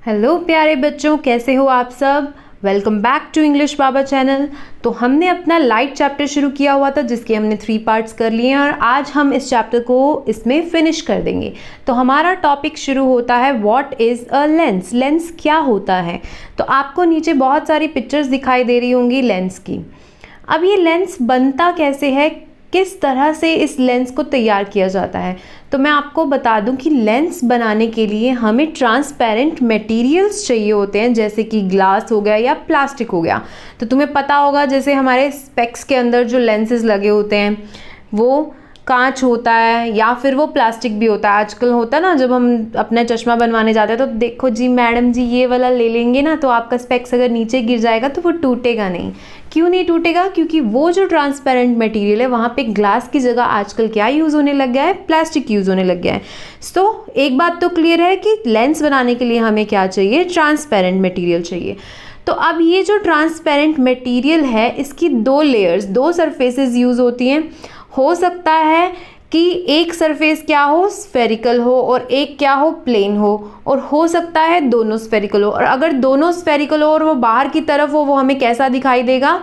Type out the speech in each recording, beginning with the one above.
Hello प्यारे बच्चों, कैसे हो आप सब। Welcome back to English Baba channel. तो हमने अपना लाइट चैप्टर शुरू किया हुआ था जिसके हमने 3 पार्ट्स कर लिए हैं और आज हम इस चैप्टर को इसमें फिनिश कर देंगे। तो हमारा टॉपिक शुरू होता है what is a lens. Lens क्या होता है। तो आपको नीचे बहुत सारी पिक्चर्स दिखाई दे रही होंगी लेंस की। अब ये लेंस बनता कैसे है, किस तरह से इस लेंस को तैयार किया जाता है, तो मैं आपको बता दूं कि लेंस बनाने के लिए हमें ट्रांसपेरेंट मटेरियल्स चाहिए होते हैं, जैसे कि ग्लास हो गया या प्लास्टिक हो गया। तो तुम्हें पता होगा जैसे हमारे स्पेक्स के अंदर जो लेंसेज लगे होते हैं वो कांच होता है या फिर वो प्लास्टिक भी होता है। आजकल होता है ना, जब हम अपना चश्मा बनवाने जाते हैं तो देखो जी मैडम जी ये वाला ले लेंगे ना तो आपका स्पेक्स अगर नीचे गिर जाएगा तो वो टूटेगा नहीं। क्यों नहीं टूटेगा? क्योंकि वो जो ट्रांसपेरेंट मटेरियल है वहाँ पे ग्लास की जगह आजकल क्या यूज़ होने लग गया है, प्लास्टिक यूज़ होने लग गया है। तो एक बात तो क्लियर है कि लेंस बनाने के लिए हमें क्या चाहिए, ट्रांसपेरेंट मटेरियल चाहिए। तो अब ये जो ट्रांसपेरेंट मटेरियल है इसकी 2 लेयर्स, 2 सरफेसेस यूज़ होती हैं। हो सकता है कि एक सरफेस क्या हो, स्फेरिकल हो, और एक क्या हो, प्लेन हो सकता है दोनों स्फेरिकल हो। और अगर दोनों स्फेरिकल हो और वो बाहर की तरफ हो, वो हमें कैसा दिखाई देगा,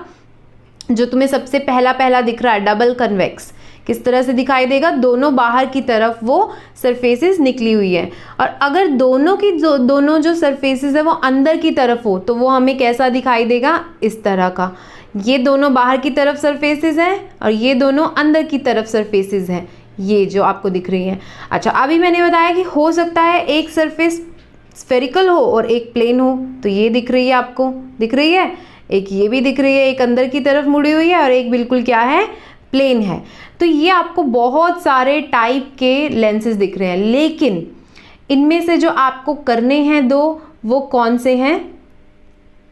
जो तुम्हें सबसे पहला दिख रहा है डबल कन्वेक्स। किस तरह से दिखाई देगा, दोनों बाहर की तरफ वो सरफेसेस निकली हुई है। और अगर दोनों जो सरफेसेस है वो अंदर की तरफ हो तो वो हमें कैसा दिखाई देगा, इस तरह का। ये दोनों बाहर की तरफ सरफेसेस हैं और ये दोनों अंदर की तरफ सरफेसेस हैं, ये जो आपको दिख रही हैं। अच्छा, अभी मैंने बताया कि हो सकता है एक सरफेस स्फेरिकल हो और एक प्लेन हो, तो ये दिख रही है, आपको दिख रही है। एक ये भी दिख रही है, एक अंदर की तरफ मुड़ी हुई है और एक बिल्कुल क्या है, प्लेन है। तो ये आपको बहुत सारे टाइप के लेंसेज दिख रहे हैं, लेकिन इनमें से जो आपको करने हैं 2, वो कौन से हैं,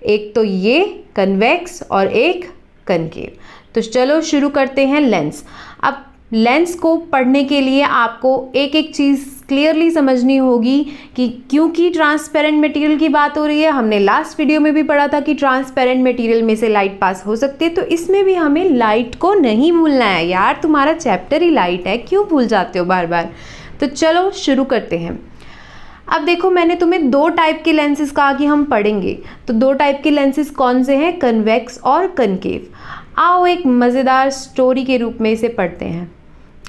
एक तो ये कन्वेक्स और एक कनकेव। तो चलो शुरू करते हैं लेंस। अब लेंस को पढ़ने के लिए आपको एक एक चीज़ क्लियरली समझनी होगी कि क्योंकि ट्रांसपेरेंट मटेरियल की बात हो रही है। हमने लास्ट वीडियो में भी पढ़ा था कि ट्रांसपेरेंट मटेरियल में से लाइट पास हो सकती है, तो इसमें भी हमें लाइट को नहीं भूलना है। यार तुम्हारा चैप्टर ही लाइट है, क्यों भूल जाते हो बार बार। तो चलो शुरू करते हैं। अब देखो, मैंने तुम्हें 2 टाइप के लेंसेज कहा कि हम पढ़ेंगे, तो 2 टाइप के लेंसेज कौन से हैं, कन्वेक्स और कनकेव। आओ एक मज़ेदार स्टोरी के रूप में इसे पढ़ते हैं।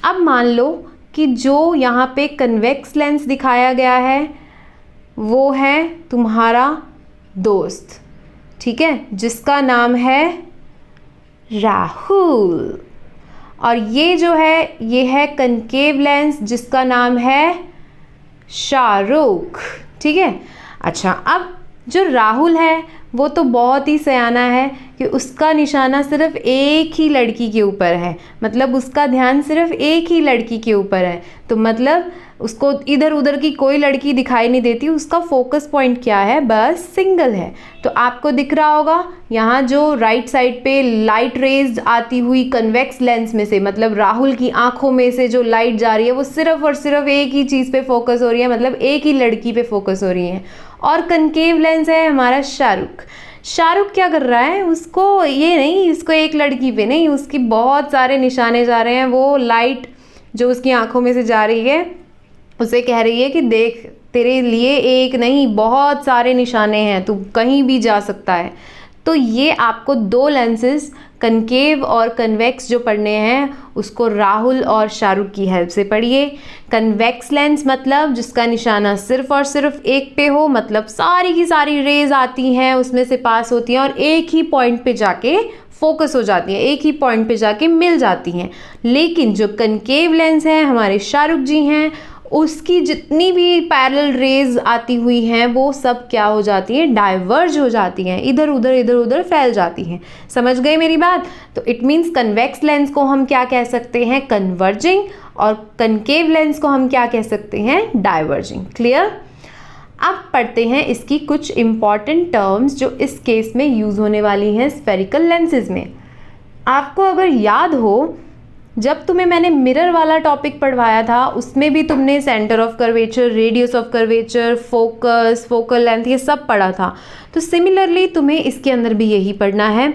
अब मान लो कि जो यहाँ पे कन्वेक्स लेंस दिखाया गया है वो है तुम्हारा दोस्त, ठीक है, जिसका नाम है राहुल। और ये जो है ये है कनकेव लेंस जिसका नाम है शाहरुख, ठीक है। अच्छा, अब जो राहुल है वो तो बहुत ही सयाना है कि उसका निशाना सिर्फ एक ही लड़की के ऊपर है, मतलब उसका ध्यान सिर्फ एक ही लड़की के ऊपर है। तो मतलब उसको इधर उधर की कोई लड़की दिखाई नहीं देती, उसका फोकस पॉइंट क्या है, बस सिंगल है। तो आपको दिख रहा होगा यहाँ जो राइट साइड पे लाइट रेज आती हुई कन्वेक्स लेंस में से, मतलब राहुल की आंखों में से जो लाइट जा रही है वो सिर्फ और सिर्फ एक ही चीज़ पे फोकस हो रही है, मतलब एक ही लड़की पे फोकस हो रही है। और कनकेव लेंस है हमारा शाहरुख। शाहरुख क्या कर रहा है, उसको ये नहीं, उसको एक लड़की पे नहीं, उसकी बहुत सारे निशाने जा रहे हैं। वो लाइट जो उसकी आंखों में से जा रही है उसे कह रही है कि देख, तेरे लिए एक नहीं बहुत सारे निशाने हैं, तू कहीं भी जा सकता है। तो ये आपको 2 लेंसेज कनकेव और कन्वेक्स जो पढ़ने हैं उसको राहुल और शाहरुख की हेल्प से पढ़िए। कन्वेक्स लेंस मतलब जिसका निशाना सिर्फ और सिर्फ एक पे हो, मतलब सारी की सारी रेज आती हैं उसमें से पास होती हैं और एक ही पॉइंट पे जाके फोकस हो जाती हैं, एक ही पॉइंट पे जाके मिल जाती हैं। लेकिन जो कनकेव लेंस है हमारे शाहरुख जी हैं, उसकी जितनी भी पैरेलल रेज आती हुई हैं वो सब क्या हो जाती हैं, डाइवर्ज हो जाती हैं, इधर उधर फैल जाती हैं। समझ गए मेरी बात। तो इट मीन्स कन्वेक्स लेंस को हम क्या कह सकते हैं, कन्वर्जिंग, और कनकेव लेंस को हम क्या कह सकते हैं, डाइवर्जिंग। क्लियर। अब पढ़ते हैं इसकी कुछ इंपॉर्टेंट टर्म्स जो इस केस में यूज़ होने वाली हैं स्फेरिकल लेंसेज में। आपको अगर याद हो, जब तुम्हें मैंने मिरर वाला टॉपिक पढ़वाया था उसमें भी तुमने centre of curvature, radius of curvature, focus, focal length, ये सब पढ़ा था। तो सिमिलरली तुम्हें इसके अंदर भी यही पढ़ना है।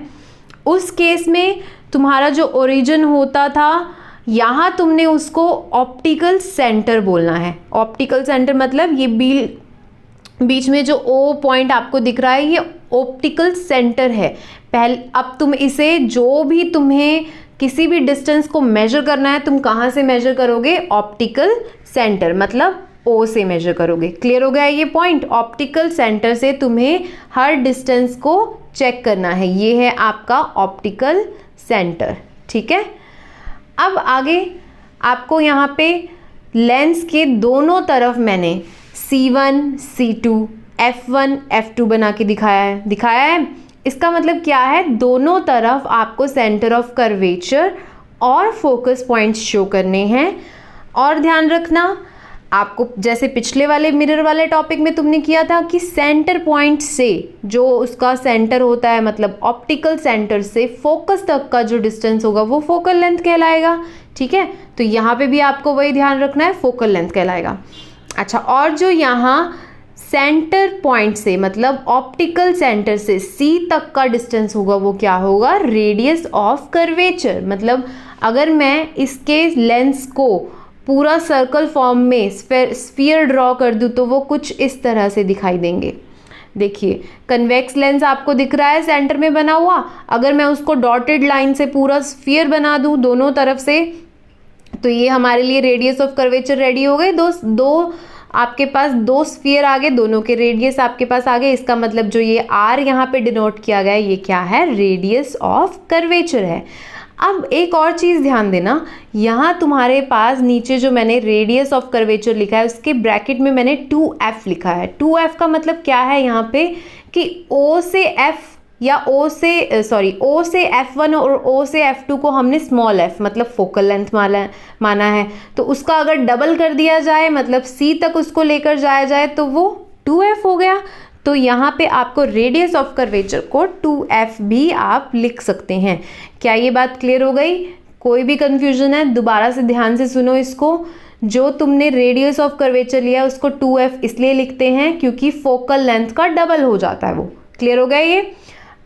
उस केस में तुम्हारा जो ओरिजिन होता था यहाँ तुमने उसको ऑप्टिकल सेंटर बोलना है। ऑप्टिकल सेंटर मतलब ये बीच में जो ओ पॉइंट आपको दिख रहा है ये ऑप्टिकल सेंटर है। अब तुम इसे जो भी तुम्हें किसी भी डिस्टेंस को मेजर करना है तुम कहाँ से मेजर करोगे? ऑप्टिकल सेंटर, मतलब ओ से मेजर करोगे। क्लियर हो गया ये पॉइंट? ऑप्टिकल सेंटर से तुम्हें हर डिस्टेंस को चेक करना है। ये है आपका ऑप्टिकल सेंटर, ठीक है। अब आगे आपको यहाँ पे लेंस के दोनों तरफ मैंने C1, C2, F1, F2 बना के दिखाया है। इसका मतलब क्या है? दोनों तरफ आपको सेंटर ऑफ कर्वेचर और फोकस पॉइंट्स शो करने हैं। और ध्यान रखना, आपको जैसे पिछले वाले मिरर वाले टॉपिक में तुमने किया था कि सेंटर पॉइंट से जो उसका सेंटर होता है, मतलब ऑप्टिकल सेंटर से फोकस तक का जो डिस्टेंस होगा वो फोकल लेंथ कहलाएगा, ठीक है। तो यहाँ पे भी आपको वही ध्यान रखना है, फोकल लेंथ कहलाएगा। अच्छा, और जो यहाँ सेंटर पॉइंट से मतलब ऑप्टिकल सेंटर से C तक का डिस्टेंस होगा वो क्या होगा? Radius of curvature. मतलब अगर मैं इसके लेंस को पूरा सर्कल फॉर्म में स्फीयर ड्रॉ कर दूँ तो वो कुछ इस तरह से दिखाई देंगे। देखिए, कन्वेक्स लेंस आपको दिख रहा है सेंटर में बना हुआ। अगर मैं उसको डॉटेड लाइन से पूरा स्फीयर बना दूँ दोनों तरफ से, तो ये हमारे लिए रेडियस ऑफ कर्वेचर रेडी हो गए। दो आपके पास दो स्फीयर आ गए, दोनों के रेडियस आपके पास आ गए। इसका मतलब जो ये R यहाँ पे डिनोट किया गया है ये क्या है? रेडियस ऑफ कर्वेचर है। अब एक और चीज़ ध्यान देना, यहाँ तुम्हारे पास नीचे जो मैंने रेडियस ऑफ कर्वेचर लिखा है उसके ब्रैकेट में मैंने 2F लिखा है। 2F का मतलब क्या है यहाँ पे कि O से F या O से F1 और O से F2 को हमने स्मॉल f मतलब फोकल लेंथ माना है। तो उसका अगर डबल कर दिया जाए, मतलब C तक उसको लेकर जाया जाए, तो वो 2F हो गया। तो यहाँ पे आपको रेडियस ऑफ कर्वेचर को 2F भी आप लिख सकते हैं। क्या ये बात क्लियर हो गई? कोई भी कंफ्यूजन है? दोबारा से ध्यान से सुनो इसको। जो तुमने रेडियस ऑफ कर्वेचर लिया उसको 2F इसलिए लिखते हैं क्योंकि फोकल लेंथ का डबल हो जाता है वो। क्लियर हो गया ये?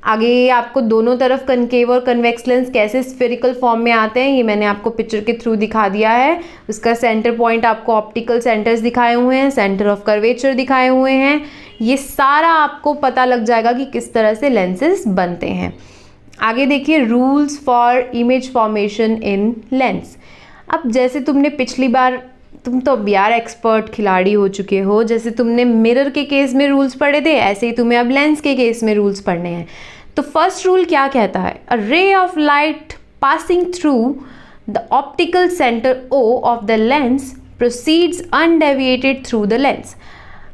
आगे आपको दोनों तरफ कनकेव और कन्वेक्स लेंस कैसे स्फेरिकल फॉर्म में आते हैं ये मैंने आपको पिक्चर के थ्रू दिखा दिया है। उसका सेंटर पॉइंट आपको ऑप्टिकल सेंटर्स दिखाए हुए हैं, सेंटर ऑफ कर्वेचर दिखाए हुए हैं। ये सारा आपको पता लग जाएगा कि किस तरह से लेंसेज बनते हैं। आगे देखिए, rules for image formation in lens. अब जैसे तुमने पिछली बार, तुम तो अब यार एक्सपर्ट खिलाड़ी हो चुके हो, जैसे तुमने मिरर के केस में रूल्स पढ़े थे ऐसे ही तुम्हें अब लेंस के केस में रूल्स पढ़ने हैं। तो फर्स्ट रूल क्या कहता है? A ray of light passing through the optical centre O of the lens proceeds undeviated through the lens.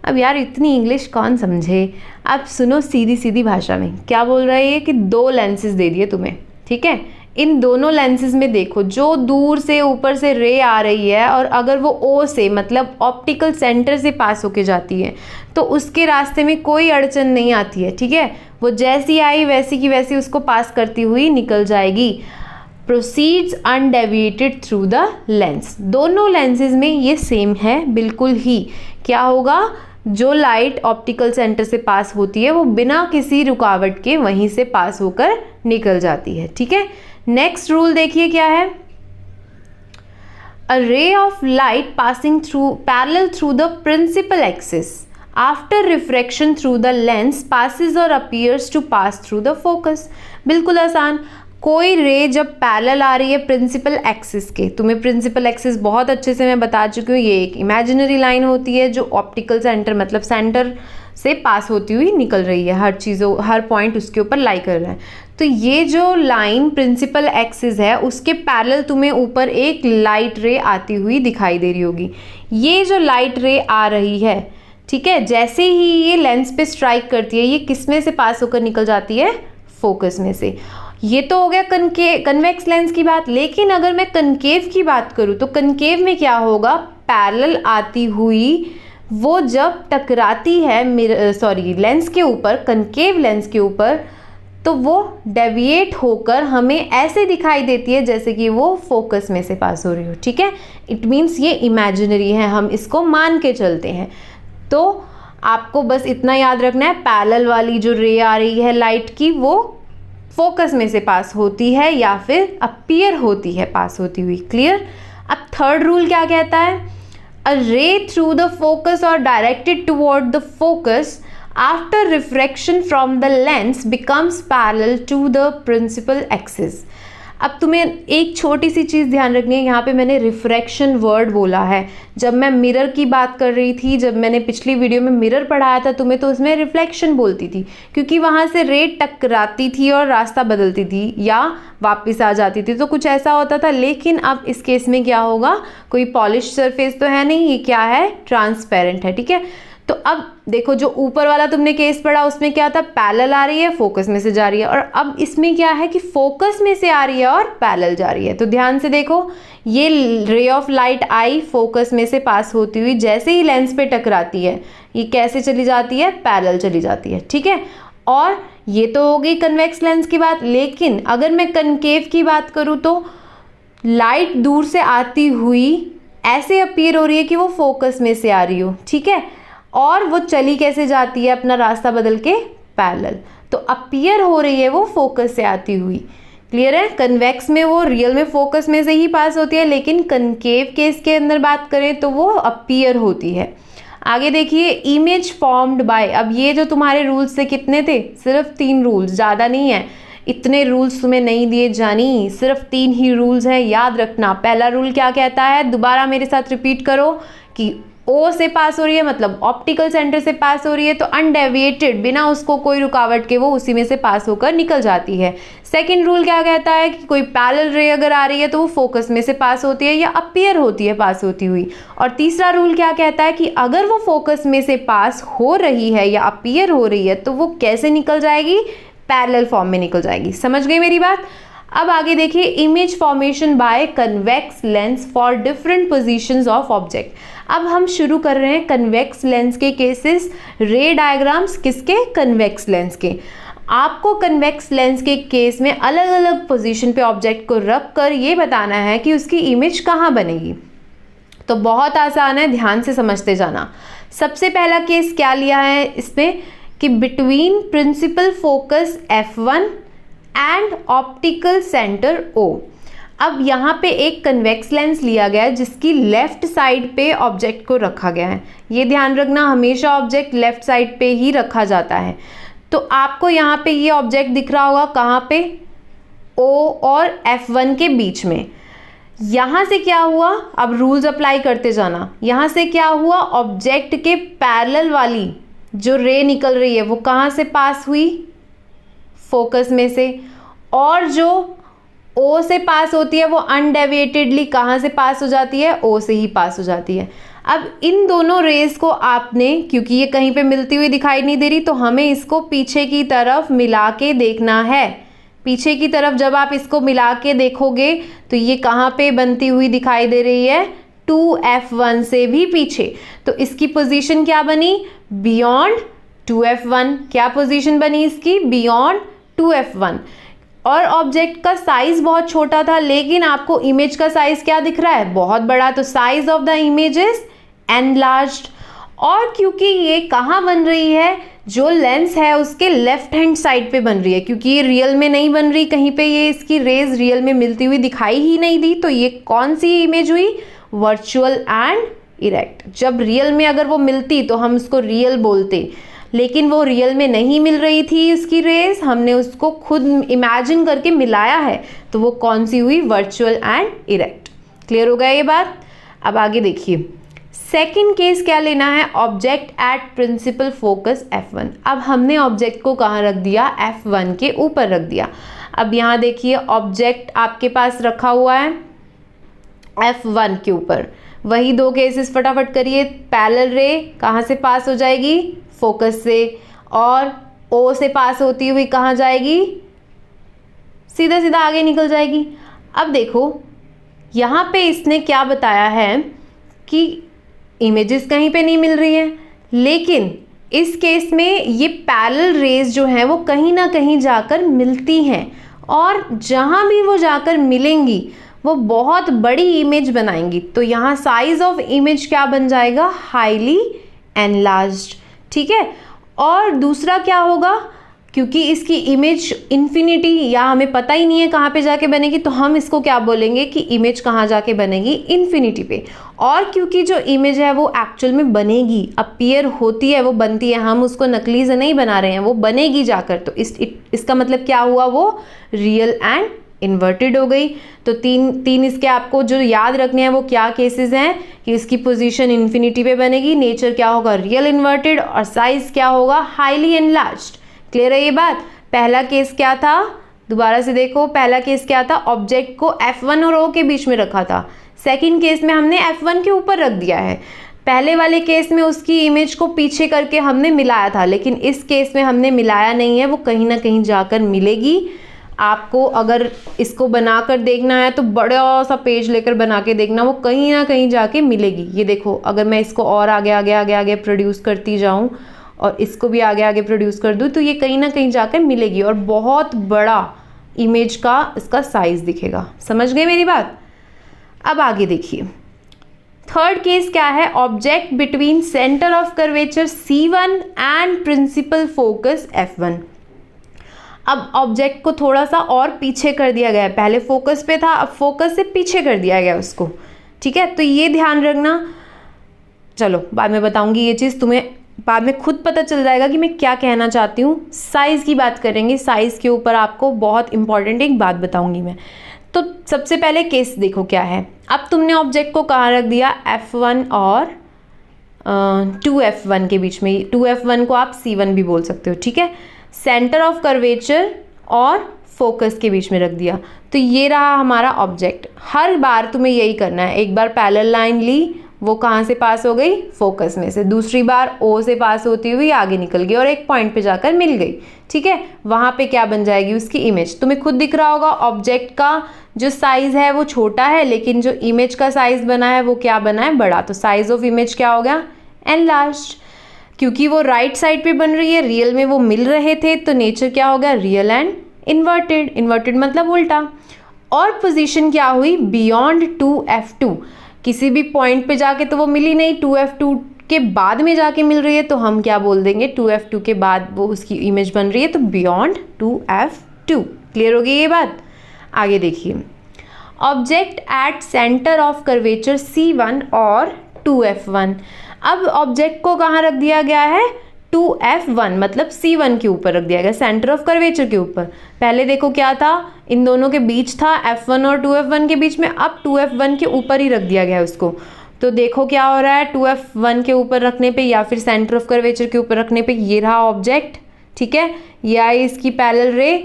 अब यार इतनी इंग्लिश कौन समझे? अब सुनो सीधी सीधी भाषा में क्या बोल रहा है ये कि दो लेंसेज दे दिए तुम्हें, ठीक है। इन दोनों लेंसेज में देखो, जो दूर से ऊपर से रे आ रही है और अगर वो O से मतलब ऑप्टिकल सेंटर से पास होके जाती है तो उसके रास्ते में कोई अड़चन नहीं आती है, ठीक है। वो जैसी आई वैसी की वैसी उसको पास करती हुई निकल जाएगी। Proceeds undeviated through the lens. दोनों लेंसेज में ये सेम है बिल्कुल ही। क्या होगा? जो लाइट ऑप्टिकल सेंटर से पास होती है वो बिना किसी रुकावट के वहीं से पास होकर निकल जाती है, ठीक है। नेक्स्ट रूल देखिए क्या है? A ray of light passing through parallel through the principal axis after refraction through the lens passes और appears to pass through the focus. बिल्कुल आसान। कोई रे जब पैरेलल आ रही है प्रिंसिपल एक्सिस के, तुम्हें प्रिंसिपल एक्सिस बहुत अच्छे से मैं बता चुकी हूँ, ये एक इमेजिनरी लाइन होती है जो ऑप्टिकल सेंटर मतलब सेंटर से पास होती हुई निकल रही है, हर पॉइंट उसके ऊपर लाई कर रहा है। तो ये जो लाइन प्रिंसिपल एक्सिस है उसके पैरेलल तुम्हें ऊपर एक लाइट रे आती हुई दिखाई दे रही होगी। ये जो लाइट रे आ रही है, ठीक है, जैसे ही ये लेंस पे स्ट्राइक करती है ये किस में से पास होकर निकल जाती है? फोकस में से। ये तो हो गया कन्वेक्स लेंस की बात। लेकिन अगर मैं कनकेव की बात करूँ तो कनकेव में क्या होगा? पैरेलल आती हुई वो जब टकराती है लेंस के ऊपर, कनकेव लेंस के ऊपर, तो वो डेविएट होकर हमें ऐसे दिखाई देती है जैसे कि वो फोकस में से पास हो रही हो, ठीक है। इट मीन्स ये इमेजिनरी है, हम इसको मान के चलते हैं। तो आपको बस इतना याद रखना है, पैरेलल वाली जो रे आ रही है लाइट की वो फोकस में से पास होती है या फिर अपीयर होती है पास होती हुई। क्लियर? अब थर्ड रूल क्या कहता है? A ray through the focus or directed toward the focus after refraction from the lens becomes parallel to the principal axis. अब तुम्हें एक छोटी सी चीज़ ध्यान रखनी है, यहाँ पे मैंने रिफ्रैक्शन वर्ड बोला है। जब मैं मिरर की बात कर रही थी, जब मैंने पिछली वीडियो में मिरर पढ़ाया था तुम्हें, तो उसमें रिफ्लेक्शन बोलती थी, क्योंकि वहाँ से रे टकराती थी और रास्ता बदलती थी या वापस आ जाती थी, तो कुछ ऐसा होता था। लेकिन अब इस केस में क्या होगा, कोई पॉलिश सरफेस तो है नहीं, ये क्या है, ट्रांसपेरेंट है, ठीक है। तो अब देखो, जो ऊपर वाला तुमने केस पढ़ा उसमें क्या था, पैरेलल आ रही है, फोकस में से जा रही है, और अब इसमें क्या है कि फोकस में से आ रही है और पैरेलल जा रही है। तो ध्यान से देखो, ये रे ऑफ लाइट आई फोकस में से पास होती हुई जैसे ही लेंस पे टकराती है, ये कैसे चली जाती है, पैरेलल चली जाती है, ठीक है। और ये तो हो गई कन्वेक्स लेंस की बात। लेकिन अगर मैं कनकेव की बात करूँ तो लाइट दूर से आती हुई ऐसे अपीयर हो रही है कि वो फोकस में से आ रही हो, ठीक है, और वो चली कैसे जाती है, अपना रास्ता बदल के पैरेलल। तो अपीयर हो रही है वो फोकस से आती हुई, क्लियर है। कन्वेक्स में वो रियल में फोकस में से ही पास होती है, लेकिन कनकेव केस के अंदर बात करें तो वो अपीयर होती है। आगे देखिए, इमेज फॉर्म्ड बाय, अब ये जो तुम्हारे रूल्स थे कितने थे, सिर्फ 3 रूल्स, ज़्यादा नहीं है, इतने रूल्स तुम्हें नहीं दिए जानी, सिर्फ 3 ही रूल्स हैं, याद रखना। पहला रूल क्या कहता है, दोबारा मेरे साथ रिपीट करो, कि ओ से पास हो रही है मतलब ऑप्टिकल सेंटर से पास हो रही है तो अनडेविएटेड, बिना उसको कोई रुकावट के वो उसी में से पास होकर निकल जाती है। सेकंड रूल क्या कहता है कि कोई पैरेलल रे अगर आ रही है तो वो फोकस में से पास होती है या अपीयर होती है पास होती हुई। और तीसरा रूल क्या कहता है कि अगर वो फोकस में से पास हो रही है या अपीयर हो रही है तो वो कैसे निकल जाएगी, पैरेलल फॉर्म में निकल जाएगी। समझ गई मेरी बात। अब आगे देखिए, image formation by convex lens for different positions of object. अब हम शुरू कर रहे हैं कन्वेक्स लेंस के केसेस, रे डायग्राम्स किसके, कन्वेक्स लेंस के। आपको कन्वेक्स लेंस के केस में अलग अलग पोजीशन पे ऑब्जेक्ट को रख कर ये बताना है कि उसकी इमेज कहाँ बनेगी। तो बहुत आसान है, ध्यान से समझते जाना। सबसे पहला केस क्या लिया है इसमें कि between principal focus F1 and optical centre O। अब यहाँ पे एक कन्वेक्स लेंस लिया गया है जिसकी लेफ्ट साइड पे ऑब्जेक्ट को रखा गया है। ये ध्यान रखना, हमेशा ऑब्जेक्ट लेफ्ट साइड पे ही रखा जाता है। तो आपको यहाँ पे ये ऑब्जेक्ट दिख रहा होगा कहाँ पे, O और F1 के बीच में। यहाँ से क्या हुआ, अब रूल्स अप्लाई करते जाना। यहाँ से क्या हुआ, ऑब्जेक्ट के पैरेलल वाली जो रे निकल रही है वो कहाँ से पास हुई, फोकस में से, और जो O से पास होती है वो अनडेविएटेडली कहाँ से पास हो जाती है, O से ही पास हो जाती है। अब इन दोनों रेस को आपने, क्योंकि ये कहीं पे मिलती हुई दिखाई नहीं दे रही, तो हमें इसको पीछे की तरफ मिला के देखना है। पीछे की तरफ जब आप इसको मिला के देखोगे तो ये कहाँ पे बनती हुई दिखाई दे रही है, 2F1 से भी पीछे। तो इसकी पोजीशन क्या बनी, बियॉन्ड 2F1। क्या पोजीशन बनी इसकी, बियॉन्ड 2F1। और ऑब्जेक्ट का साइज बहुत छोटा था, लेकिन आपको इमेज का साइज क्या दिख रहा है, बहुत बड़ा। तो size of the image is enlarged. और क्योंकि ये कहाँ बन रही है, जो लेंस है उसके लेफ्ट हैंड साइड पे बन रही है, क्योंकि ये रियल में नहीं बन रही, कहीं पे ये इसकी रेज रियल में मिलती हुई दिखाई ही नहीं दी। तो ये कौन सी इमेज हुई, वर्चुअल एंड इरेक्ट। जब रियल में अगर वो मिलती तो हम उसको रियल बोलते, लेकिन वो रियल में नहीं मिल रही थी उसकी रेस, हमने उसको खुद इमेजिन करके मिलाया है, तो वो कौन सी हुई, वर्चुअल एंड इरेक्ट। क्लियर हो गया ये बात। अब आगे देखिए, सेकंड केस क्या लेना है, object at principal focus F1। अब हमने ऑब्जेक्ट को कहाँ रख दिया, F1 के ऊपर रख दिया। अब यहाँ देखिए, ऑब्जेक्ट आपके पास रखा हुआ है F1 के ऊपर। वही 2 केसेस फटाफट करिए। पैरेलल रे कहाँ से पास हो जाएगी, फोकस से, और O से पास होती हुई कहाँ जाएगी, सीधा सीधा आगे निकल जाएगी। अब देखो यहाँ पे इसने क्या बताया है कि इमेजेस कहीं पे नहीं मिल रही हैं, लेकिन इस केस में ये पैरेलल रेज जो हैं वो कहीं ना कहीं जाकर मिलती हैं, और जहाँ भी वो जाकर मिलेंगी वो बहुत बड़ी इमेज बनाएंगी। तो यहाँ साइज ऑफ इमेज क्या बन जाएगा, हाईली एनलार्ज्ड, ठीक है। और दूसरा क्या होगा क्योंकि इसकी इमेज इन्फिनिटी या हमें पता ही नहीं है कहाँ पे जाके बनेगी, तो हम इसको क्या बोलेंगे कि इमेज कहाँ जाके बनेगी, इन्फिनिटी पे। और क्योंकि जो इमेज है वो एक्चुअल में बनेगी, अपीयर होती है, वो बनती है, हम उसको नकली से नहीं बना रहे हैं, वो बनेगी जाकर, तो इसका मतलब क्या हुआ, वो रियल एंड इन्वर्टेड हो गई। तो तीन इसके आपको जो याद रखने हैं वो क्या केसेस हैं कि इसकी पोजीशन इन्फिनिटी पे बनेगी, नेचर क्या होगा, रियल इन्वर्टेड, और साइज क्या होगा, हाईली एनलार्ज्ड। क्लियर है ये बात। पहला केस क्या था, दोबारा से देखो, पहला केस क्या था, ऑब्जेक्ट को F1 और O के बीच में रखा था। सेकंड केस में हमने F1 के ऊपर रख दिया है। पहले वाले केस में उसकी इमेज को पीछे करके हमने मिलाया था, लेकिन इस केस में हमने मिलाया नहीं है, वो कहीं ना कहीं जाकर मिलेगी। आपको अगर इसको बनाकर देखना है तो बड़ा सा पेज लेकर बना के देखना, वो कहीं ना कहीं जाके मिलेगी। ये देखो, अगर मैं इसको और आगे आगे आगे आगे प्रोड्यूस करती जाऊं और इसको भी आगे आगे प्रोड्यूस कर दूं, तो ये कहीं ना कहीं जाकर मिलेगी और बहुत बड़ा इमेज का इसका साइज दिखेगा। समझ गए मेरी बात। अब आगे देखिए, थर्ड केस क्या है, object between centre of curvature C1 and principal focus F1। अब ऑब्जेक्ट को थोड़ा सा और पीछे कर दिया गया है, पहले फोकस पे था, अब फोकस से पीछे कर दिया गया उसको। ठीक है, तो ये ध्यान रखना। चलो बाद में बताऊंगी ये चीज़, तुम्हें बाद में खुद पता चल जाएगा कि मैं क्या कहना चाहती हूँ। साइज़ की बात करेंगे, साइज़ के ऊपर आपको बहुत इंपॉर्टेंट एक बात बताऊंगी मैं। तो सबसे पहले केस देखो क्या है। अब तुमने ऑब्जेक्ट को कहाँ रख दिया, F1 और 2F1 के बीच में। 2F1 को आप C1 भी बोल सकते हो। ठीक है, सेंटर ऑफ कर्वेचर और फोकस के बीच में रख दिया। तो ये रहा हमारा ऑब्जेक्ट। हर बार तुम्हें यही करना है, एक बार पैरेलल लाइन ली, वो कहाँ से पास हो गई, फोकस में से, दूसरी बार O से पास होती हुई आगे निकल गई और एक पॉइंट पे जाकर मिल गई। ठीक है, वहाँ पे क्या बन जाएगी, उसकी इमेज। तुम्हें खुद दिख रहा होगा ऑब्जेक्ट का जो साइज है वो छोटा है, लेकिन जो इमेज का साइज बना है वो क्या बना है, बड़ा। तो साइज ऑफ इमेज क्या हो गया, एनलार्ज्ड। क्योंकि वो राइट साइड पे बन रही है, रियल में वो मिल रहे थे, तो नेचर क्या हो गया, रियल एंड इन्वर्टेड। इन्वर्टेड मतलब उल्टा। और पोजीशन क्या हुई, बियॉन्ड 2F2। किसी भी पॉइंट पे जाके तो वो मिली नहीं, 2F2 के बाद में जाके मिल रही है, तो हम क्या बोल देंगे, 2F2 के बाद वो उसकी इमेज बन रही है, तो बियॉन्ड 2F2। क्लियर हो गई ये बात। आगे देखिए, object at centre of curvature C1 और 2F1। अब ऑब्जेक्ट को कहाँ रख दिया गया है, 2F1 मतलब C1 के ऊपर रख दिया गया, सेंटर ऑफ कर्वेचर के ऊपर। पहले देखो क्या था, इन दोनों के बीच था, F1 और 2F1 के बीच में, अब 2F1 के ऊपर ही रख दिया गया है उसको। तो देखो क्या हो रहा है, 2F1 के ऊपर रखने पे या फिर सेंटर ऑफ कर्वेचर के ऊपर रखने पे ये रहा ऑब्जेक्ट। ठीक है, ये आई इसकी पैरेलल रे।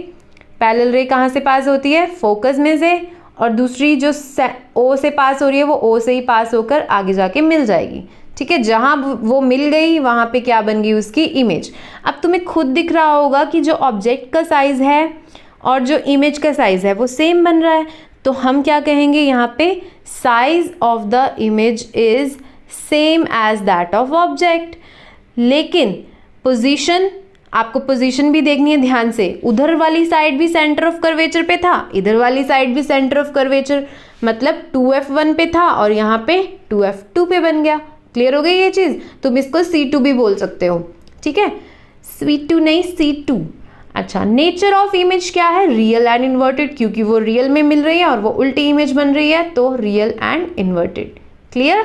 पैरेलल रे कहाँ से पास होती है, फोकस में से, और दूसरी जो O से पास हो रही है वो O से ही पास होकर आगे जाके मिल जाएगी। ठीक है, जहाँ वो मिल गई वहाँ पे क्या बन गई, उसकी इमेज। अब तुम्हें खुद दिख रहा होगा कि जो ऑब्जेक्ट का साइज है और जो इमेज का साइज है वो सेम बन रहा है, तो हम क्या कहेंगे यहाँ पे, size of the image is same as that of object. लेकिन पोजीशन, आपको पोजीशन भी देखनी है ध्यान से। उधर वाली साइड भी सेंटर ऑफ कर्वेचर पे था, इधर वाली साइड भी सेंटर ऑफ कर्वेचर, मतलब 2F1 पे था और यहाँ पे 2F2 पे बन गया। क्लियर हो गई ये चीज़। तुम इसको C2 भी बोल सकते हो। ठीक है, C2 नहीं, C2। अच्छा, नेचर ऑफ इमेज क्या है, रियल एंड इन्वर्टेड, क्योंकि वो रियल में मिल रही है और वो उल्टी इमेज बन रही है, तो रियल एंड इन्वर्टेड। क्लियर।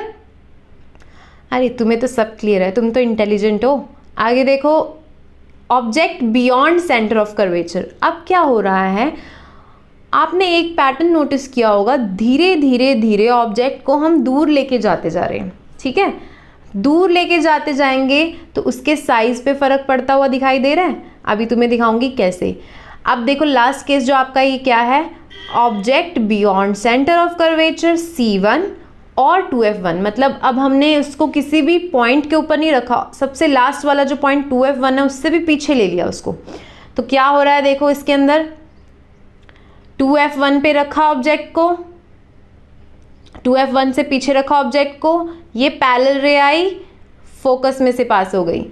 अरे तुम्हें तो सब क्लियर है, तुम तो इंटेलिजेंट हो। आगे देखो, object beyond centre of curvature. अब क्या हो रहा है, आपने एक पैटर्न नोटिस किया होगा, धीरे धीरे धीरे ऑब्जेक्ट को हम दूर लेके जाते जा रहे हैं। ठीक है, दूर लेके जाते जाएंगे तो उसके साइज पे फर्क पड़ता हुआ दिखाई दे रहा है। अभी तुम्हें दिखाऊंगी कैसे। अब देखो लास्ट केस जो आपका ये क्या है, object beyond centre of curvature C1 और 2F1। मतलब अब हमने उसको किसी भी पॉइंट के ऊपर नहीं रखा, सबसे लास्ट वाला जो पॉइंट 2F1 है उससे भी पीछे ले लिया उसको। तो क्या हो रहा है देखो, इसके अंदर 2F1 पे रखा ऑब्जेक्ट को, 2F1 से पीछे रखा ऑब्जेक्ट को, ये पैरेलल रे आई, फोकस में से पास हो गई,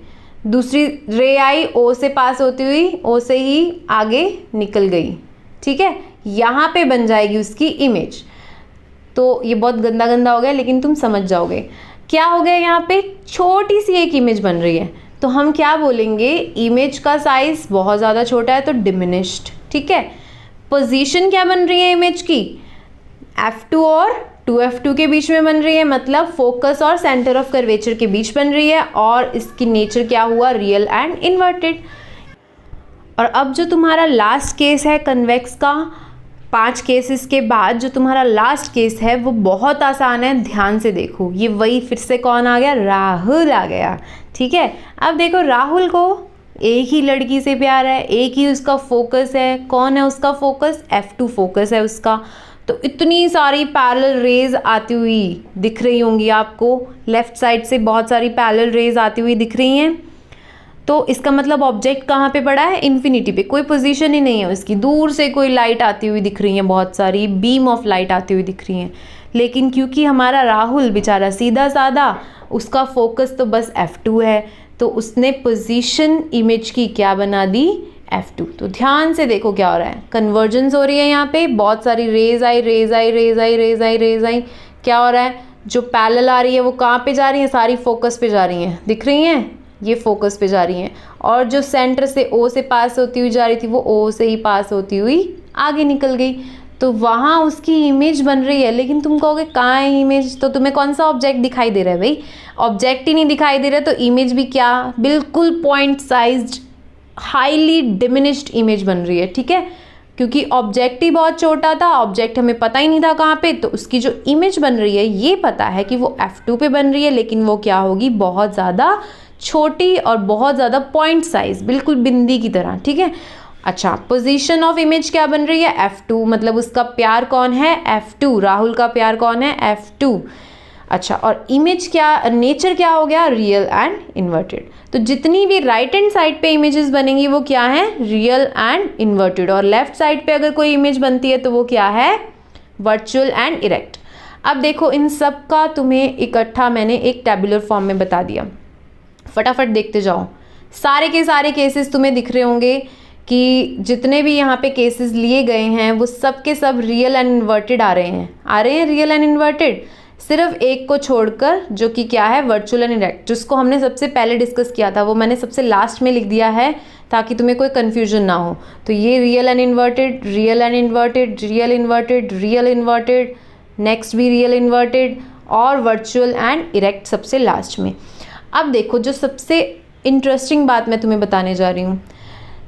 दूसरी रे आई O से पास होती हुई O से ही आगे निकल गई। ठीक है, यहाँ पे बन जाएगी उसकी इमेज। तो ये बहुत गंदा गंदा हो गया, लेकिन तुम समझ जाओगे। क्या हो गया, यहाँ पे छोटी सी एक इमेज बन रही है। तो हम क्या बोलेंगे, इमेज का साइज बहुत ज़्यादा छोटा है तो डिमिनिश्ड, ठीक है। पोजीशन क्या बन रही है इमेज की, F2 और 2F2 के बीच में बन रही है, मतलब फोकस और सेंटर ऑफ कर्वेचर के बीच बन रही है, और इसकी नेचर क्या हुआ, रियल एंड इन्वर्टेड। और अब जो तुम्हारा लास्ट केस है कन्वेक्स का, 5 केसेस के बाद जो तुम्हारा लास्ट केस है वो बहुत आसान है, ध्यान से देखो। ये वही फिर से कौन आ गया, राहुल आ गया, ठीक है। अब देखो राहुल को एक ही लड़की से प्यार है, एक ही उसका फोकस है। कौन है उसका फोकस, F2 फोकस है उसका। तो इतनी सारी पैरेलल रेज आती हुई दिख रही होंगी आपको, लेफ्ट साइड से बहुत सारी पैरेलल रेज आती हुई दिख रही हैं। तो इसका मतलब ऑब्जेक्ट कहाँ पे पड़ा है, इन्फिनिटी पे, कोई पोजीशन ही नहीं है उसकी। दूर से कोई लाइट आती हुई दिख रही है, बहुत सारी बीम ऑफ लाइट आती हुई दिख रही हैं। लेकिन क्योंकि हमारा राहुल बेचारा सीधा साधा, उसका फोकस तो बस F2 है, तो उसने पोजीशन इमेज की क्या बना दी, F2। तो ध्यान से देखो क्या हो रहा है, कन्वर्जेंस हो रही है यहाँ पे, बहुत सारी रेज आई, रेज आई, रेज आई, रेज आई, रेज आई। क्या हो रहा है, जो पैरेलल आ रही है वो कहाँ पे जा रही है, सारी फोकस पे जा रही हैं, दिख रही हैं, ये फोकस पे जा रही हैं। और जो सेंटर से O से पास होती हुई जा रही थी वो O से ही पास होती हुई आगे निकल गई। तो वहाँ उसकी इमेज बन रही है। लेकिन तुम कहोगे कहाँ है इमेज, तो तुम्हें कौन सा ऑब्जेक्ट दिखाई दे रहा है भाई, ऑब्जेक्ट ही नहीं दिखाई दे रहा, तो इमेज भी क्या, बिल्कुल point sized highly diminished image बन रही है, ठीक है। क्योंकि ऑब्जेक्ट ही बहुत छोटा था, ऑब्जेक्ट हमें पता ही नहीं था कहाँ पे, तो उसकी जो इमेज बन रही है ये पता है कि वो F2 पे बन रही है, लेकिन वो क्या होगी, बहुत ज़्यादा छोटी और बहुत ज़्यादा पॉइंट साइज, बिल्कुल बिंदी की तरह, ठीक है। अच्छा, पोजीशन ऑफ इमेज क्या बन रही है, F2, मतलब उसका प्यार कौन है, F2, राहुल का प्यार कौन है, F2। अच्छा, और इमेज क्या, नेचर क्या हो गया, रियल एंड इन्वर्टेड। तो जितनी भी राइट हैंड साइड पे इमेजेस बनेंगी वो क्या है, रियल एंड इन्वर्टेड, और लेफ्ट साइड पे अगर कोई इमेज बनती है तो वो क्या है, वर्चुअल एंड इरेक्ट। अब देखो इन सब का तुम्हें इकट्ठा मैंने एक टेबुलर फॉर्म में बता दिया, फटाफट देखते जाओ। सारे के सारे केसेस तुम्हें दिख रहे होंगे कि जितने भी यहाँ पे केसेस लिए गए हैं वो सब के सब रियल एंड इन्वर्टेड आ रहे हैं, रियल एंड इन्वर्टेड, सिर्फ एक को छोड़कर जो कि क्या है, वर्चुअल एंड इरेक्ट। जिसको हमने सबसे पहले डिस्कस किया था वो मैंने सबसे लास्ट में लिख दिया है ताकि तुम्हें कोई कन्फ्यूजन ना हो। तो ये real and inverted, real and inverted, real inverted, real inverted, next भी रियल इन्वर्टेड, और वर्चुअल एंड इरेक्ट सबसे लास्ट में। अब देखो जो सबसे इंटरेस्टिंग बात मैं तुम्हें बताने जा रही हूँ,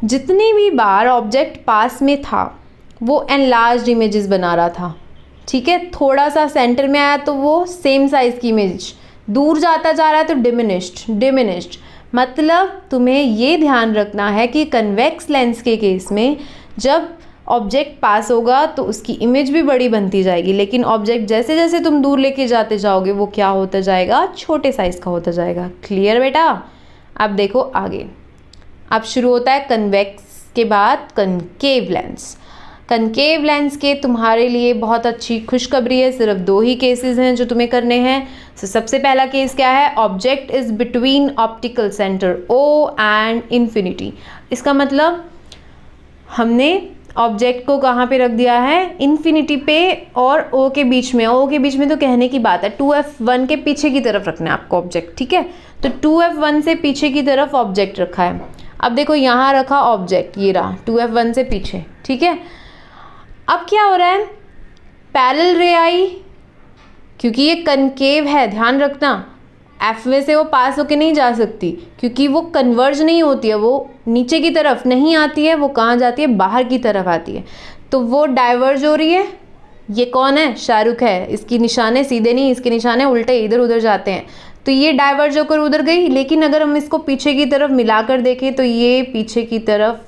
जितनी भी बार ऑब्जेक्ट पास में था वो एनलार्ज्ड इमेजेस बना रहा था, ठीक है। थोड़ा सा सेंटर में आया तो वो सेम साइज़ की इमेज, दूर जाता जा रहा है तो डिमिनिश्ड। मतलब तुम्हें ये ध्यान रखना है कि कन्वेक्स लेंस के केस में जब ऑब्जेक्ट पास होगा तो उसकी इमेज भी बड़ी बनती जाएगी, लेकिन ऑब्जेक्ट जैसे जैसे तुम दूर लेके जाते जाओगे वो क्या होता जाएगा, छोटे साइज़ का होता जाएगा। क्लियर बेटा। अब देखो आगे, अब शुरू होता है कन्वेक्स के बाद कनकेव लेंस। कनकेव लेंस के तुम्हारे लिए बहुत अच्छी खुशखबरी है, सिर्फ 2 ही केसेस हैं जो तुम्हें करने हैं। सबसे पहला केस क्या है, object is between optical centre O and infinity. इसका मतलब हमने ऑब्जेक्ट को कहाँ पे रख दिया है, इन्फिनिटी पे और O के बीच में। O के बीच में तो कहने की बात है, 2F1 के पीछे की तरफ रखना है आपको ऑब्जेक्ट, ठीक है। तो 2F1 से पीछे की तरफ ऑब्जेक्ट रखा है। अब देखो यहाँ रखा ऑब्जेक्ट, ये रहा 2F1 से पीछे, ठीक है। अब क्या हो रहा है, पैरेलल रे आई, क्योंकि ये कनकेव है, ध्यान रखना, F वे से वो पास होके नहीं जा सकती क्योंकि वो कन्वर्ज नहीं होती है, वो नीचे की तरफ नहीं आती है, वो कहाँ जाती है, बाहर की तरफ आती है। तो वो डाइवर्ज हो रही है। ये कौन है, शाहरुख है, इसकी निशाने सीधे नहीं, इसके निशाने उल्टे इधर उधर जाते हैं। तो ये डाइवर्ज होकर उधर गई, लेकिन अगर हम इसको पीछे की तरफ मिलाकर देखें तो ये पीछे की तरफ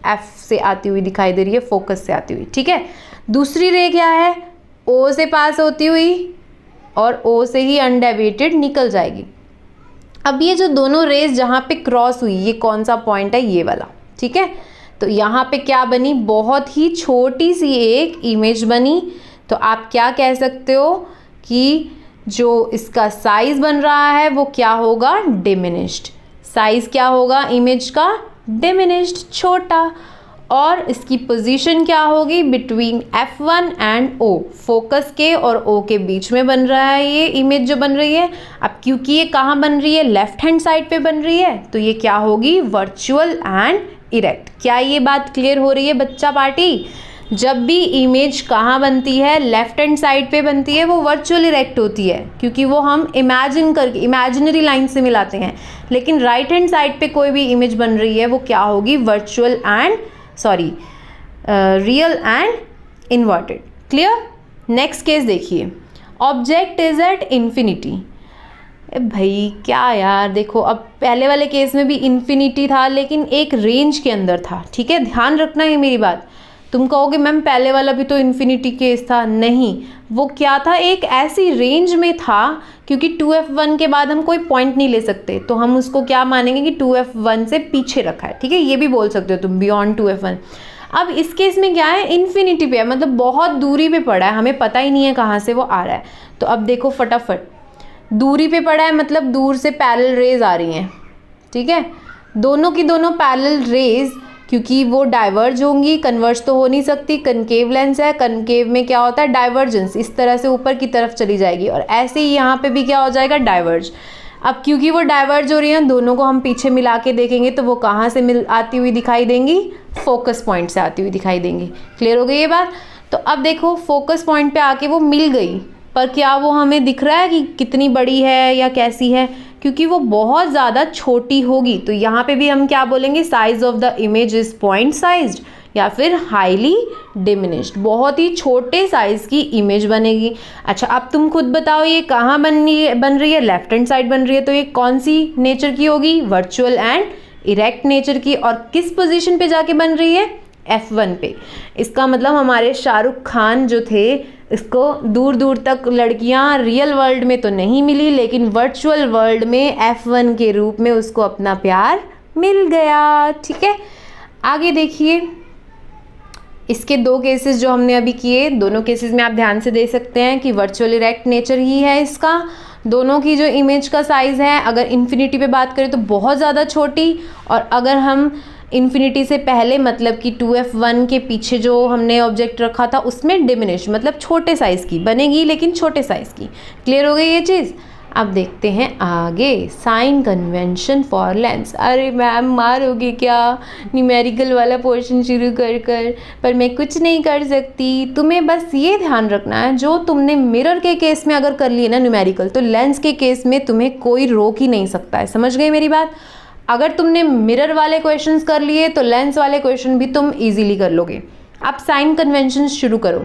F से आती हुई दिखाई दे रही है, फोकस से आती हुई, ठीक है। दूसरी रे क्या है, O से पास होती हुई और O से ही अनडेविएटेड निकल जाएगी। अब ये जो दोनों रेस जहाँ पे क्रॉस हुई, ये कौन सा पॉइंट है, ये वाला, ठीक है। तो यहाँ पे क्या बनी, बहुत ही छोटी सी एक इमेज बनी। तो आप क्या कह सकते हो कि जो इसका साइज बन रहा है वो क्या होगा, डिमिनिश्ड। साइज क्या होगा इमेज का, डिमिनिश्ड, छोटा। और इसकी पोजीशन क्या होगी, between F1 and O, focus के और O के बीच में बन रहा है ये इमेज जो बन रही है। अब क्योंकि ये कहाँ बन रही है, लेफ्ट हैंड साइड पे बन रही है, तो ये क्या होगी, वर्चुअल एंड इरेक्ट। क्या ये बात क्लियर हो रही है बच्चा पार्टी? जब भी इमेज कहाँ बनती है, लेफ्ट हैंड साइड पे बनती है, वो वर्चुअल इरेक्ट होती है, क्योंकि वो हम इमेजिन करके इमेजिनरी लाइन से मिलाते हैं। लेकिन राइट हैंड साइड पे कोई भी इमेज बन रही है वो क्या होगी, virtual and real and inverted. Clear? Next case देखिए, ऑब्जेक्ट इज एट इन्फिनिटी। भाई क्या यार, देखो अब पहले वाले केस में भी इन्फिनिटी था लेकिन एक रेंज के अंदर था, ठीक है, ध्यान रखना है मेरी बात। तुम कहोगे मैम पहले वाला भी तो इन्फिनिटी केस था, नहीं, वो क्या था, एक ऐसी रेंज में था, क्योंकि 2F1 के बाद हम कोई पॉइंट नहीं ले सकते, तो हम उसको क्या मानेंगे कि 2F1 से पीछे रखा है, ठीक है, ये भी बोल सकते हो तुम, बियॉन्ड 2F1। अब इस केस में क्या है, इन्फिनिटी पे है, मतलब बहुत दूरी पे पड़ा है, हमें पता ही नहीं है कहाँ से वो आ रहा है। तो अब देखो फटाफट, दूरी पे पड़ा है मतलब दूर से पैरेलल रेज आ रही हैं, ठीक है, दोनों की दोनों पैरेलल रेज, क्योंकि वो डाइवर्ज होंगी, कन्वर्ज तो हो नहीं सकती, कनकेव लेंस है, कनकेव में क्या होता है, डाइवर्जेंस, इस तरह से ऊपर की तरफ चली जाएगी, और ऐसे ही यहाँ पे भी क्या हो जाएगा, डाइवर्ज। अब क्योंकि वो डाइवर्ज हो रही हैं, दोनों को हम पीछे मिला के देखेंगे तो वो कहाँ से आती हुई दिखाई देंगी, फोकस पॉइंट से आती हुई दिखाई देंगी। क्लियर हो गई ये बात? तो अब देखो फोकस पॉइंट पे आके वो मिल गई, पर क्या वो हमें दिख रहा है कि कितनी बड़ी है या कैसी है, क्योंकि वो बहुत ज़्यादा छोटी होगी। तो यहाँ पे भी हम क्या बोलेंगे, size of the image is point sized या फिर हाईली डिमिनिश्ड, बहुत ही छोटे साइज की इमेज बनेगी। अच्छा अब तुम खुद बताओ ये कहाँ बन रही है, लेफ्ट हैंड साइड बन रही है, तो ये कौन सी नेचर की होगी, वर्चुअल एंड इरेक्ट नेचर की, और किस पोजीशन पे जाके बन रही है, F1 पे। इसका मतलब हमारे शाहरुख खान जो थे, इसको दूर दूर तक लड़कियां रियल वर्ल्ड में तो नहीं मिली, लेकिन वर्चुअल वर्ल्ड में F1 के रूप में उसको अपना प्यार मिल गया। ठीक है, आगे देखिए, इसके दो केसेस जो हमने अभी किए, दोनों केसेस में आप ध्यान से देख सकते हैं कि वर्चुअल इरेक्ट नेचर ही है इसका। दोनों की जो इमेज का साइज़ है, अगर इन्फिनिटी पे बात करें तो बहुत ज़्यादा छोटी, और अगर हम इन्फिनिटी से पहले मतलब कि 2F1 के पीछे जो हमने ऑब्जेक्ट रखा था उसमें डिमिनिश मतलब छोटे साइज़ की बनेगी, लेकिन छोटे साइज़ की। क्लियर हो गई ये चीज़? अब देखते हैं आगे, साइन कन्वेंशन फॉर लेंस। अरे मैम मारोगे क्या, न्यूमेरिकल वाला पोर्शन शुरू कर कर, पर मैं कुछ नहीं कर सकती। तुम्हें बस ये ध्यान रखना है, जो तुमने मिरर के केस में अगर कर लिए ना न्यूमेरिकल, तो लेंस के केस में तुम्हें कोई रोक ही नहीं सकता है। समझ गई मेरी बात? अगर तुमने मिरर वाले क्वेश्चंस कर लिए तो लेंस वाले क्वेश्चन भी तुम इजीली कर लोगे। अब साइन कन्वेंशन शुरू करो।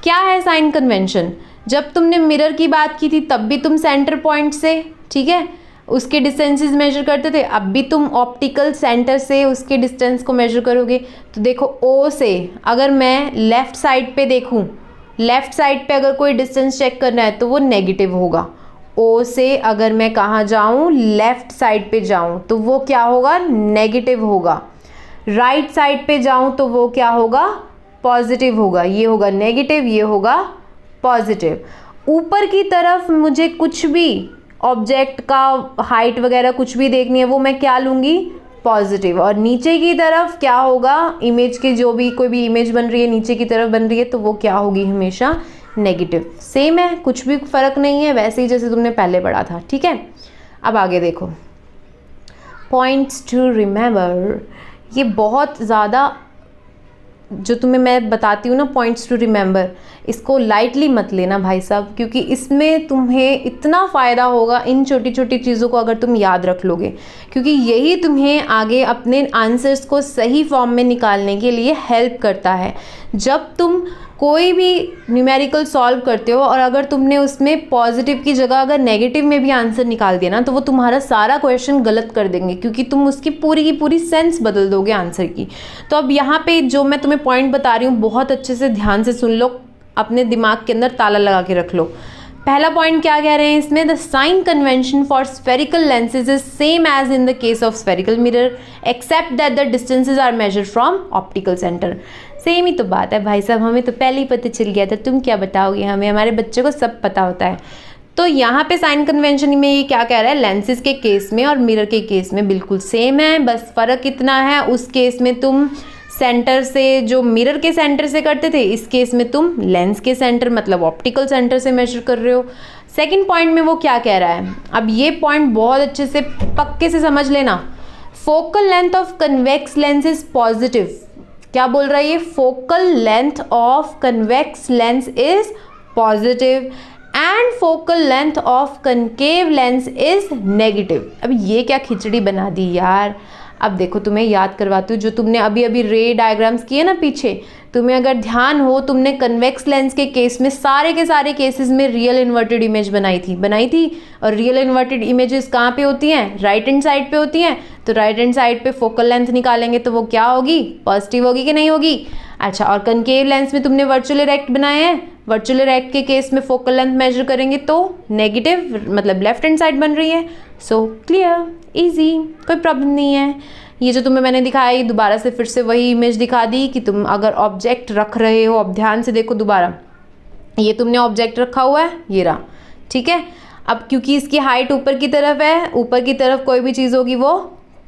क्या है साइन कन्वेंशन? जब तुमने मिरर की बात की थी तब भी तुम सेंटर पॉइंट से, ठीक है, उसके डिस्टेंसेस मेजर करते थे, अब भी तुम ऑप्टिकल सेंटर से उसके डिस्टेंस को मेजर करोगे। तो देखो ओ से अगर मैं लेफ़्ट साइड पे देखूं, लेफ़्ट साइड पे अगर कोई डिस्टेंस चेक करना है तो वो नेगेटिव होगा। ओ से अगर मैं कहाँ जाऊँ, लेफ़्ट साइड पे जाऊँ तो वो क्या होगा, नेगेटिव होगा। राइट साइड पे जाऊँ तो वो क्या होगा, पॉजिटिव होगा। ये होगा नेगेटिव, ये होगा पॉजिटिव। ऊपर की तरफ मुझे कुछ भी ऑब्जेक्ट का हाइट वगैरह कुछ भी देखनी है, वो मैं क्या लूँगी, पॉजिटिव। और नीचे की तरफ क्या होगा, इमेज के जो भी कोई भी इमेज बन रही है नीचे की तरफ बन रही है तो वो क्या होगी, हमेशा नेगेटिव। सेम है, कुछ भी फ़र्क नहीं है, वैसे ही जैसे तुमने पहले पढ़ा था। ठीक है, अब आगे देखो, पॉइंट्स टू रिमेंबर। ये बहुत ज़्यादा जो तुम्हें मैं बताती हूँ ना, पॉइंट्स टू रिमेंबर, इसको लाइटली मत लेना भाई साहब, क्योंकि इसमें तुम्हें इतना फ़ायदा होगा इन छोटी छोटी चीज़ों को अगर तुम याद रख लोगे, क्योंकि यही तुम्हें आगे अपने आंसर्स को सही फॉर्म में निकालने के लिए हेल्प करता है। जब तुम कोई भी न्यूमेरिकल सॉल्व करते हो और अगर तुमने उसमें पॉजिटिव की जगह अगर नेगेटिव में भी आंसर निकाल दिया ना, तो वो तुम्हारा सारा क्वेश्चन गलत कर देंगे, क्योंकि तुम उसकी पूरी की पूरी सेंस बदल दोगे आंसर की। तो अब यहाँ पे जो मैं तुम्हें पॉइंट बता रही हूँ, बहुत अच्छे से ध्यान से सुन लो, अपने दिमाग के अंदर ताला लगा के रख लो। पहला पॉइंट क्या कह रहे हैं इसमें, the sign convention for spherical lenses is same as in the case of spherical mirror except that the distances are measured from optical centre. Same ही तो बात है भाई साहब, हमें तो पहले ही पता चल गया था, तुम क्या बताओगे हमें, हमारे बच्चों को सब पता होता है। तो यहाँ पे साइन कन्वेंशन में ये क्या कह रहा है, लेंसेज के केस में और मिरर के केस में बिल्कुल सेम है, बस फ़र्क इतना है, उस केस में तुम सेंटर से, जो मिरर के सेंटर से करते थे, इस केस में तुम लेंस के सेंटर मतलब ऑप्टिकल सेंटर से मेजर कर रहे हो। सेकंड पॉइंट में वो क्या कह रहा है, अब ये पॉइंट बहुत अच्छे से पक्के से समझ लेना। Focal length of convex lens is positive. क्या बोल रहा है ये, focal length of convex lens is positive and focal length of concave lens is negative. अब ये क्या खिचड़ी बना दी यार। अब देखो तुम्हें याद करवाती हूँ, जो तुमने अभी अभी रे डायग्राम्स किए ना पीछे, तुम्हें अगर ध्यान हो, तुमने कन्वेक्स लेंस के केस में सारे के सारे केसेस में रियल इन्वर्टेड इमेज बनाई थी। और रियल इन्वर्टेड इमेजेस कहाँ पे होती हैं, राइट हैंड साइड पे होती हैं। तो राइट हैंड साइड पे फोकल लेंथ निकालेंगे तो वो क्या होगी, पॉजिटिव होगी कि नहीं होगी। अच्छा, और कनकेव लेंस में तुमने वर्चुअल इरेक्ट बनाए हैं, वर्चुअल इरेक्ट के केस में फोकल लेंथ मेजर करेंगे तो नेगेटिव मतलब लेफ्ट हैंड साइड बन रही है। सो क्लियर, इजी, कोई प्रॉब्लम नहीं है। ये जो तुम्हें मैंने दिखाई, दोबारा से फिर से वही इमेज दिखा दी कि तुम अगर ऑब्जेक्ट रख रहे हो, अब ध्यान से देखो दोबारा, ये तुमने ऑब्जेक्ट रखा हुआ है, ये रहा, ठीक है। अब क्योंकि इसकी हाइट ऊपर की तरफ है, ऊपर की तरफ कोई भी चीज़ होगी वो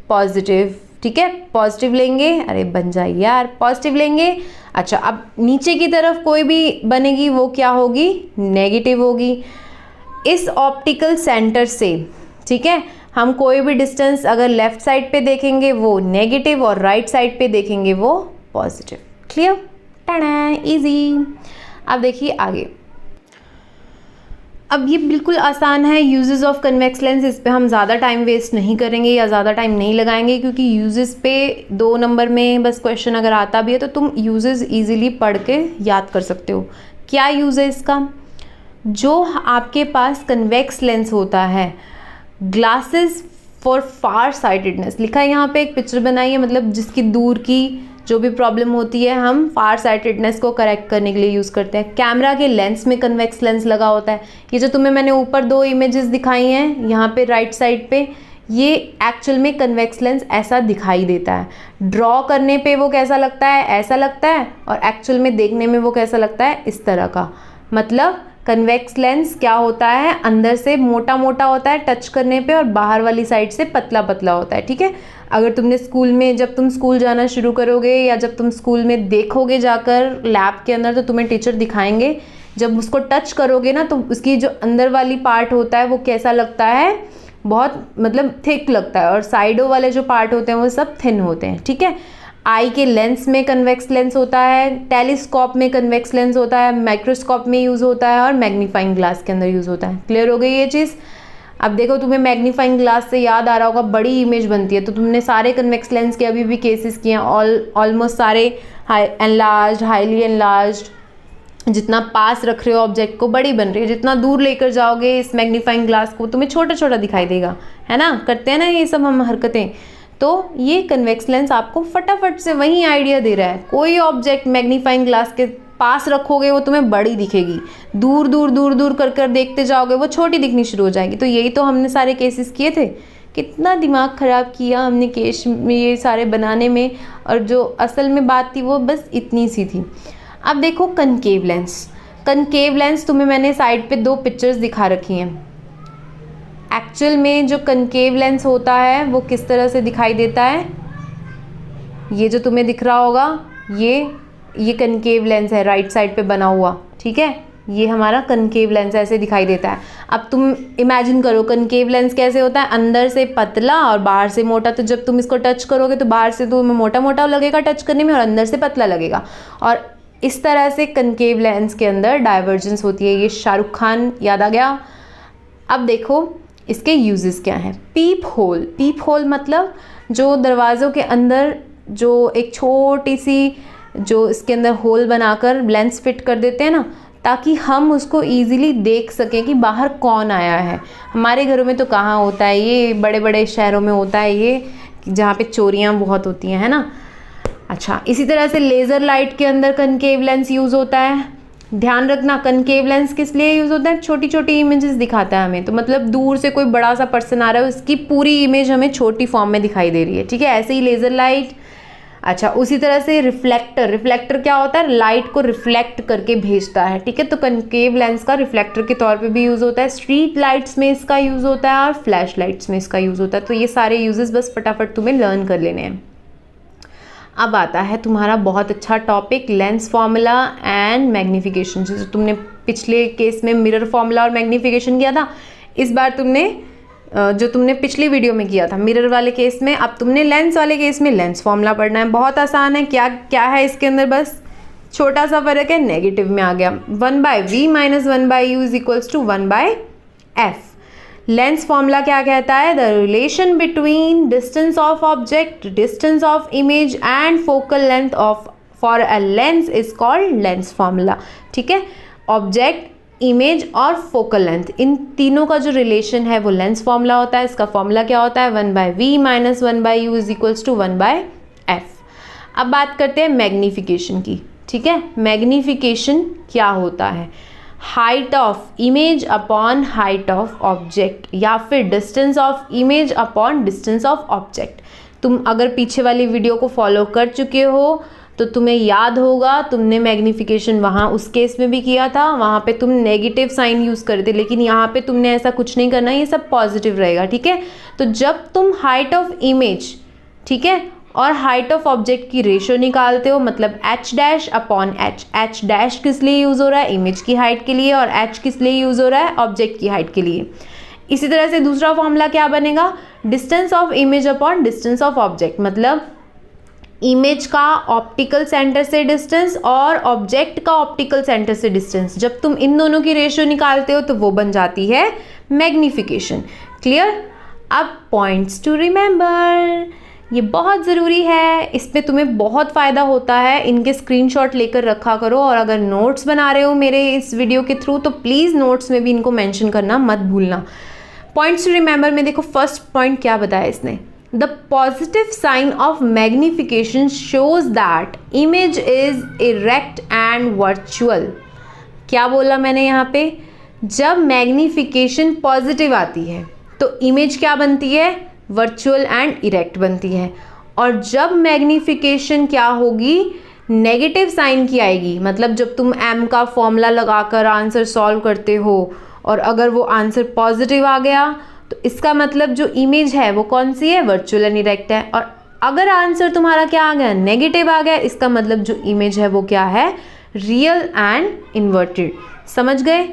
पॉजिटिव, ठीक है, पॉजिटिव लेंगे। अरे बन जाए यार, पॉजिटिव लेंगे। अच्छा, अब नीचे की तरफ कोई भी बनेगी वो क्या होगी, नेगेटिव होगी। इस ऑप्टिकल सेंटर से, ठीक है, हम कोई भी डिस्टेंस अगर लेफ्ट साइड पे देखेंगे वो नेगेटिव और राइट साइड पे देखेंगे वो पॉजिटिव। Clear, Tata, easy. अब देखिए आगे, अब ये बिल्कुल आसान है, यूजेस ऑफ कन्वेक्स लेंस। इस पे हम ज़्यादा टाइम वेस्ट नहीं करेंगे या ज़्यादा टाइम नहीं लगाएंगे, क्योंकि यूजेस पे 2 नंबर में बस क्वेश्चन अगर आता भी है तो तुम यूजेस इजीली पढ़ के याद कर सकते हो। क्या यूज़ है इसका, जो आपके पास कन्वेक्स लेंस होता है, ग्लासेस फॉर फार साइटेडनेस लिखा है यहाँ पे, एक पिक्चर बनाई है, मतलब जिसकी दूर की जो भी प्रॉब्लम होती है हम फार साइटेडनेस को करेक्ट करने के लिए यूज़ करते हैं। कैमरा के लेंस में कन्वेक्स लेंस लगा होता है। ये जो तुम्हें मैंने ऊपर 2 इमेजेस दिखाई हैं यहाँ पे राइट साइड पे, ये एक्चुअल में कन्वेक्स लेंस ऐसा दिखाई देता है। ड्रॉ करने पे वो कैसा लगता है, ऐसा लगता है, और एक्चुअल में देखने में वो कैसा लगता है, इस तरह का। मतलब कन्वेक्स लेंस क्या होता है, अंदर से मोटा मोटा होता है टच करने पे, और बाहर वाली साइड से पतला पतला होता है, ठीक है। अगर तुमने स्कूल में, जब तुम स्कूल जाना शुरू करोगे या जब तुम स्कूल में देखोगे जाकर लैब के अंदर, तो तुम्हें टीचर दिखाएंगे, जब उसको टच करोगे ना तो उसकी जो अंदर वाली पार्ट होता है वो कैसा लगता है, बहुत मतलब थिक लगता है, और साइडों वाले जो पार्ट होते हैं वो सब थिन होते हैं, ठीक है। आई के लेंस में कन्वेक्स लेंस होता है, टेलीस्कोप में कन्वेक्स लेंस होता है, माइक्रोस्कोप में यूज़ होता है, और मैग्नीफाइंग ग्लास के अंदर यूज़ होता है। क्लियर हो गई ये चीज़। अब देखो, तुम्हें मैग्नीफाइंग ग्लास से याद आ रहा होगा, बड़ी इमेज बनती है, तो तुमने सारे कन्वेक्स लेंस के अभी भी केसेस किए हैं, ऑलमोस्ट सारे एनलार्ज्ड, हाईली एनलार्ज्ड। जितना पास रख रहे हो ऑब्जेक्ट को बड़ी बन रही है, जितना दूर लेकर जाओगे इस मैग्नीफाइंग ग्लास को तुम्हें छोटा छोटा दिखाई देगा, है ना। करते हैं ना ये सब हम हरकतें। तो ये कन्वेक्स लेंस आपको फटाफट से वही आइडिया दे रहा है। कोई ऑब्जेक्ट मैग्नीफाइंग ग्लास के पास रखोगे वो तुम्हें बड़ी दिखेगी, दूर दूर दूर दूर कर कर देखते जाओगे वो छोटी दिखनी शुरू हो जाएगी। तो यही तो हमने सारे केसेस किए थे। कितना दिमाग ख़राब किया हमने केस में ये सारे बनाने में, और जो असल में बात थी वो बस इतनी सी थी। अब देखो कनकेव लेंस। कनकेव लेंस तुम्हें मैंने साइड पे 2 पिक्चर्स दिखा रखी हैं। एक्चुअल में जो कनकेव लेंस होता है वो किस तरह से दिखाई देता है, ये जो तुम्हें दिख रहा होगा ये कनकेव लेंस है, राइट साइड पे बना हुआ, ठीक है। ये हमारा कनकेव लेंस ऐसे दिखाई देता है। अब तुम इमेजिन करो कनकेव लेंस कैसे होता है, अंदर से पतला और बाहर से मोटा। तो जब तुम इसको टच करोगे तो बाहर से तुम्हें मोटा मोटा लगेगा टच करने में, और अंदर से पतला लगेगा। और इस तरह से कनकेव लेंस के अंदर डाइवर्जेंस होती है। ये शाहरुख खान याद आ गया। अब देखो इसके यूजेस क्या हैं। पीप होल। पीप होल मतलब जो दरवाज़ों के अंदर जो एक छोटी सी जो इसके अंदर होल बनाकर लेंस फिट कर देते हैं ना, ताकि हम उसको इजीली देख सकें कि बाहर कौन आया है। हमारे घरों में तो कहाँ होता है ये, बड़े बड़े शहरों में होता है ये, जहाँ पे चोरियाँ बहुत होती हैं, है ना। अच्छा, इसी तरह से लेज़र लाइट के अंदर कनकेव लेंस यूज़ होता है। ध्यान रखना, कनकेव लेंस किस लिए यूज़ होता है, छोटी छोटी इमेजेस दिखाता है हमें। तो मतलब दूर से कोई बड़ा सा पर्सन आ रहा है, उसकी पूरी इमेज हमें छोटी फॉर्म में दिखाई दे रही है, ठीक है। ऐसे ही लेज़र लाइट। अच्छा, उसी तरह से रिफ्लेक्टर। रिफ्लेक्टर क्या होता है, लाइट को रिफ्लेक्ट करके भेजता है, ठीक है। तो कनकेव लेंस का रिफ्लेक्टर के तौर पे भी यूज़ होता है। स्ट्रीट लाइट्स में इसका यूज़ होता है और फ्लैश लाइट्स में इसका यूज़ होता है। तो ये सारे यूजेस बस फटाफट तुम्हें लर्न कर लेने हैं। अब आता है तुम्हारा बहुत अच्छा topic, lens formula and magnification. जो तुमने पिछले केस में मिरर फार्मूला और मैग्नीफिकेशन किया था, इस बार जो तुमने पिछली वीडियो में किया था मिरर वाले केस में, अब तुमने लेंस वाले केस में लेंस फार्मूला पढ़ना है। बहुत आसान है। क्या क्या है इसके अंदर, बस छोटा सा फर्क है, नेगेटिव में आ गया। 1/v minus 1/u is equals to 1/f। Lens formula क्या कहता है, the relation between distance of object, distance of image and focal length of for a lens is called lens formula. ठीक है, ऑब्जेक्ट, इमेज और focal length, इन तीनों का जो रिलेशन है वो लेंस फॉर्मूला होता है। इसका फॉर्मूला क्या होता है, 1/v minus 1/u is equals to 1/f। अब बात करते हैं मैग्नीफिकेशन की। ठीक है, मैग्नीफिकेशन क्या होता है, height of image upon height of object, या फिर distance of image upon distance of object. तुम अगर पीछे वाली वीडियो को फॉलो कर चुके हो तो तुम्हें याद होगा, तुमने मैग्नीफिकेशन वहाँ उस केस में भी किया था, वहाँ पे तुम नेगेटिव साइन यूज़ करे थे, लेकिन यहाँ पे तुमने ऐसा कुछ नहीं करना, ये सब पॉजिटिव रहेगा। ठीक है, तो जब तुम हाइट ऑफ इमेज, ठीक है, और हाइट ऑफ ऑब्जेक्ट की रेशियो निकालते हो, मतलब h dash upon h, h dash किस लिए यूज़ हो रहा है, इमेज की हाइट के लिए, और h किस लिए यूज़ हो रहा है, ऑब्जेक्ट की हाइट के लिए। इसी तरह से दूसरा फॉर्मूला क्या बनेगा, distance of image upon distance of object, मतलब इमेज का ऑप्टिकल सेंटर से डिस्टेंस और ऑब्जेक्ट का ऑप्टिकल सेंटर से डिस्टेंस, जब तुम इन दोनों की रेशियो निकालते हो तो वो बन जाती है मैग्नीफिकेशन। क्लियर। अब पॉइंट्स टू रिमेंबर, ये बहुत ज़रूरी है, इसमें तुम्हें बहुत फ़ायदा होता है, इनके स्क्रीनशॉट लेकर रखा करो, और अगर नोट्स बना रहे हो मेरे इस वीडियो के थ्रू तो प्लीज़ नोट्स में भी इनको मेंशन करना मत भूलना। पॉइंट्स टू रिमेंबर में देखो, फर्स्ट पॉइंट क्या बताया इसने, the positive sign of magnification shows that image is erect and virtual. क्या बोला मैंने यहाँ पे, जब मैग्नीफिकेशन पॉजिटिव आती है तो इमेज क्या बनती है, वर्चुअल एंड इरेक्ट बनती है, और जब मैग्नीफिकेशन क्या होगी, नेगेटिव साइन की आएगी, मतलब जब तुम m का फॉर्मूला लगाकर आंसर सॉल्व करते हो और अगर वो आंसर पॉजिटिव आ गया तो इसका मतलब जो इमेज है वो कौन सी है, वर्चुअल एंड इरेक्ट है, और अगर आंसर तुम्हारा क्या आ गया, नेगेटिव आ गया, इसका मतलब जो इमेज है वो क्या है, रियल एंड इन्वर्टेड। समझ गए,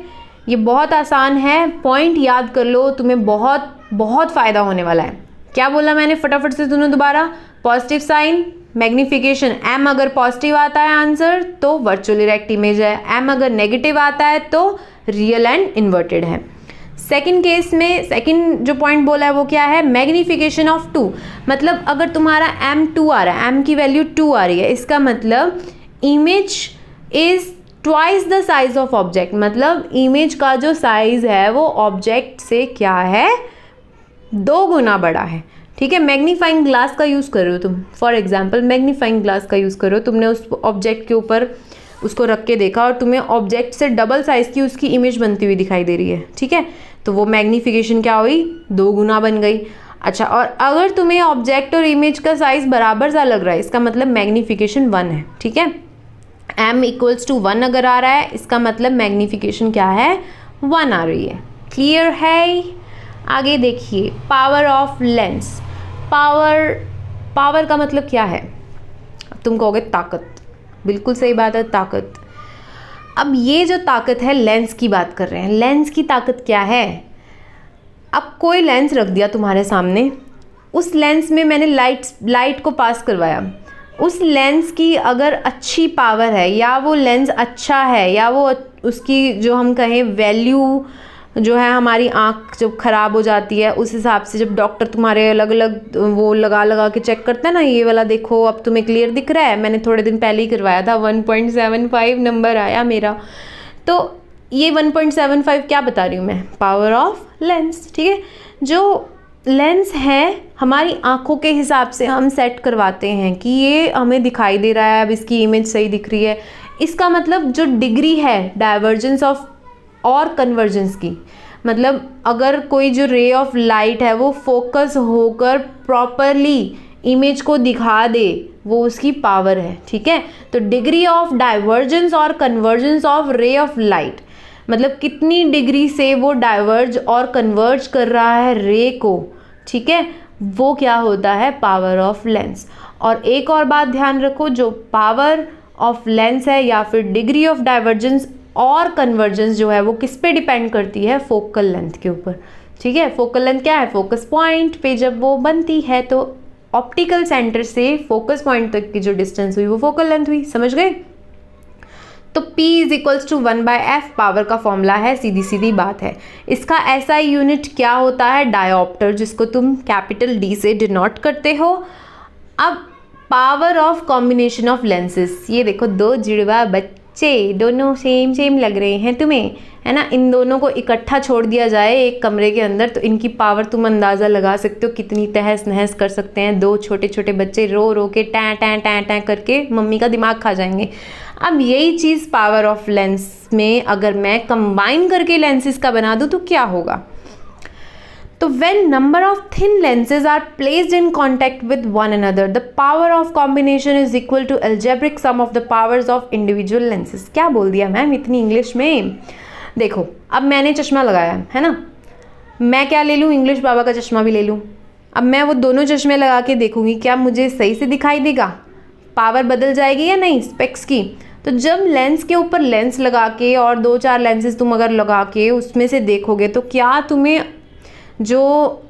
ये बहुत आसान है, पॉइंट याद कर लो, तुम्हें बहुत बहुत फ़ायदा होने वाला है। क्या बोला मैंने, फटाफट से सुनो दोबारा, पॉजिटिव साइन मैग्नीफिकेशन, m अगर पॉजिटिव आता है आंसर तो वर्चुअल इरेक्ट इमेज है, m अगर नेगेटिव आता है तो रियल एंड इन्वर्टेड है। सेकंड केस में सेकंड जो पॉइंट बोला है वो क्या है, मैग्नीफिकेशन ऑफ 2, मतलब अगर तुम्हारा m2 आ रहा है, m की वैल्यू 2 आ रही है, इसका मतलब image is twice the size of object, मतलब इमेज का जो साइज है वो ऑब्जेक्ट से क्या है, 2 गुना बड़ा है। ठीक है, मैग्नीफाइंग ग्लास का यूज़ कर रहे हो तुम, फॉर एग्जाम्पल मैग्नीफाइंग ग्लास का यूज़ करो, तुमने उस ऑब्जेक्ट के ऊपर उसको रख के देखा और तुम्हें ऑब्जेक्ट से डबल साइज़ की उसकी इमेज बनती हुई दिखाई दे रही है। ठीक है, तो वो मैग्नीफिकेशन क्या हुई, 2 गुना बन गई। अच्छा, और अगर तुम्हें ऑब्जेक्ट और इमेज का साइज़ बराबर सा लग रहा है, इसका मतलब मैग्नीफिकेशन 1 है। ठीक है, m इक्वल्स टू 1 अगर आ रहा है, इसका मतलब मैग्नीफिकेशन क्या है, 1 आ रही है। क्लियर है। आगे देखिए, पावर ऑफ लेंस। पावर का मतलब क्या है, अब तुम कहोगे ताकत, बिल्कुल सही बात है, ताकत। अब ये जो ताकत है, लेंस की बात कर रहे हैं, लेंस की ताकत क्या है। अब कोई लेंस रख दिया तुम्हारे सामने, उस लेंस में मैंने लाइट को पास करवाया, उस लेंस की अगर अच्छी पावर है, या वो लेंस अच्छा है, या वो उसकी जो हम कहें वैल्यू जो है, हमारी आँख जब ख़राब हो जाती है उस हिसाब से, जब डॉक्टर तुम्हारे अलग अलग वो लगा के चेक करते हैं ना, ये वाला देखो अब तुम्हें क्लियर दिख रहा है, मैंने थोड़े दिन पहले ही करवाया था, 1.75 नंबर आया मेरा, तो ये 1.75 क्या बता रही हूँ मैं, पावर ऑफ लेंस। ठीक है, जो लेंस है हमारी आँखों के हिसाब से हम सेट करवाते हैं कि ये हमें दिखाई दे रहा है, अब इसकी इमेज सही दिख रही है, इसका मतलब जो डिग्री है डाइवर्जेंस ऑफ और कन्वर्जेंस की, मतलब अगर कोई जो रे ऑफ लाइट है वो फोकस होकर प्रॉपरली इमेज को दिखा दे, वो उसकी पावर है। ठीक है, तो डिग्री ऑफ डाइवर्जेंस और कन्वर्जेंस ऑफ रे ऑफ लाइट, मतलब कितनी डिग्री से वो डाइवर्ज और कन्वर्ज कर रहा है रे को, ठीक है, वो क्या होता है, पावर ऑफ लेंस। और एक और बात ध्यान रखो, जो पावर ऑफ लेंस है या फिर डिग्री ऑफ डाइवर्जेंस और कन्वर्जेंस जो है वो किस पे डिपेंड करती है, फोकल लेंथ के ऊपर। ठीक है, फोकल लेंथ क्या है, फोकस पॉइंट पे जब वो बनती है तो ऑप्टिकल सेंटर से फोकस पॉइंट तक की जो डिस्टेंस हुई वो फोकल लेंथ हुई। समझ गए? तो P is equals to 1/f power का फॉर्मूला है, सीधी सीधी बात है। इसका SI यूनिट क्या होता है, डायोप्टर, जिसको तुम कैपिटल D से डिनोट करते हो। अब power of combination of lenses, ये देखो दो जुड़वा बच्चे दोनों सेम सेम लग रहे हैं तुम्हें, है ना। इन दोनों को इकट्ठा छोड़ दिया जाए एक कमरे के अंदर तो इनकी पावर तुम अंदाज़ा लगा सकते हो कितनी तहस नहस कर सकते हैं। दो छोटे छोटे बच्चे रो रो के टैं टैं टैं टैं करके मम्मी का दिमाग खा जाएंगे। अब यही चीज़ पावर ऑफ लेंस में अगर मैं कंबाइन करके लेंसेज का बना दूँ तो क्या होगा। तो when number of thin lenses are placed in contact with one another, the power of combination is equal to algebraic sum of the powers of individual lenses। क्या बोल दिया मैम इतनी इंग्लिश में। देखो अब मैंने चश्मा लगाया है ना, मैं क्या ले लूँ, इंग्लिश बाबा का चश्मा भी ले लूँ। अब मैं वो दोनों चश्मे लगा के देखूँगी, क्या मुझे सही से दिखाई देगा, पावर बदल जाएगी या नहीं स्पेक्स की। तो जब लेंस के ऊपर लेंस लगा के और 2-4 लेंसेज तुम अगर लगा के उसमें से देखोगे तो क्या तुम्हें जो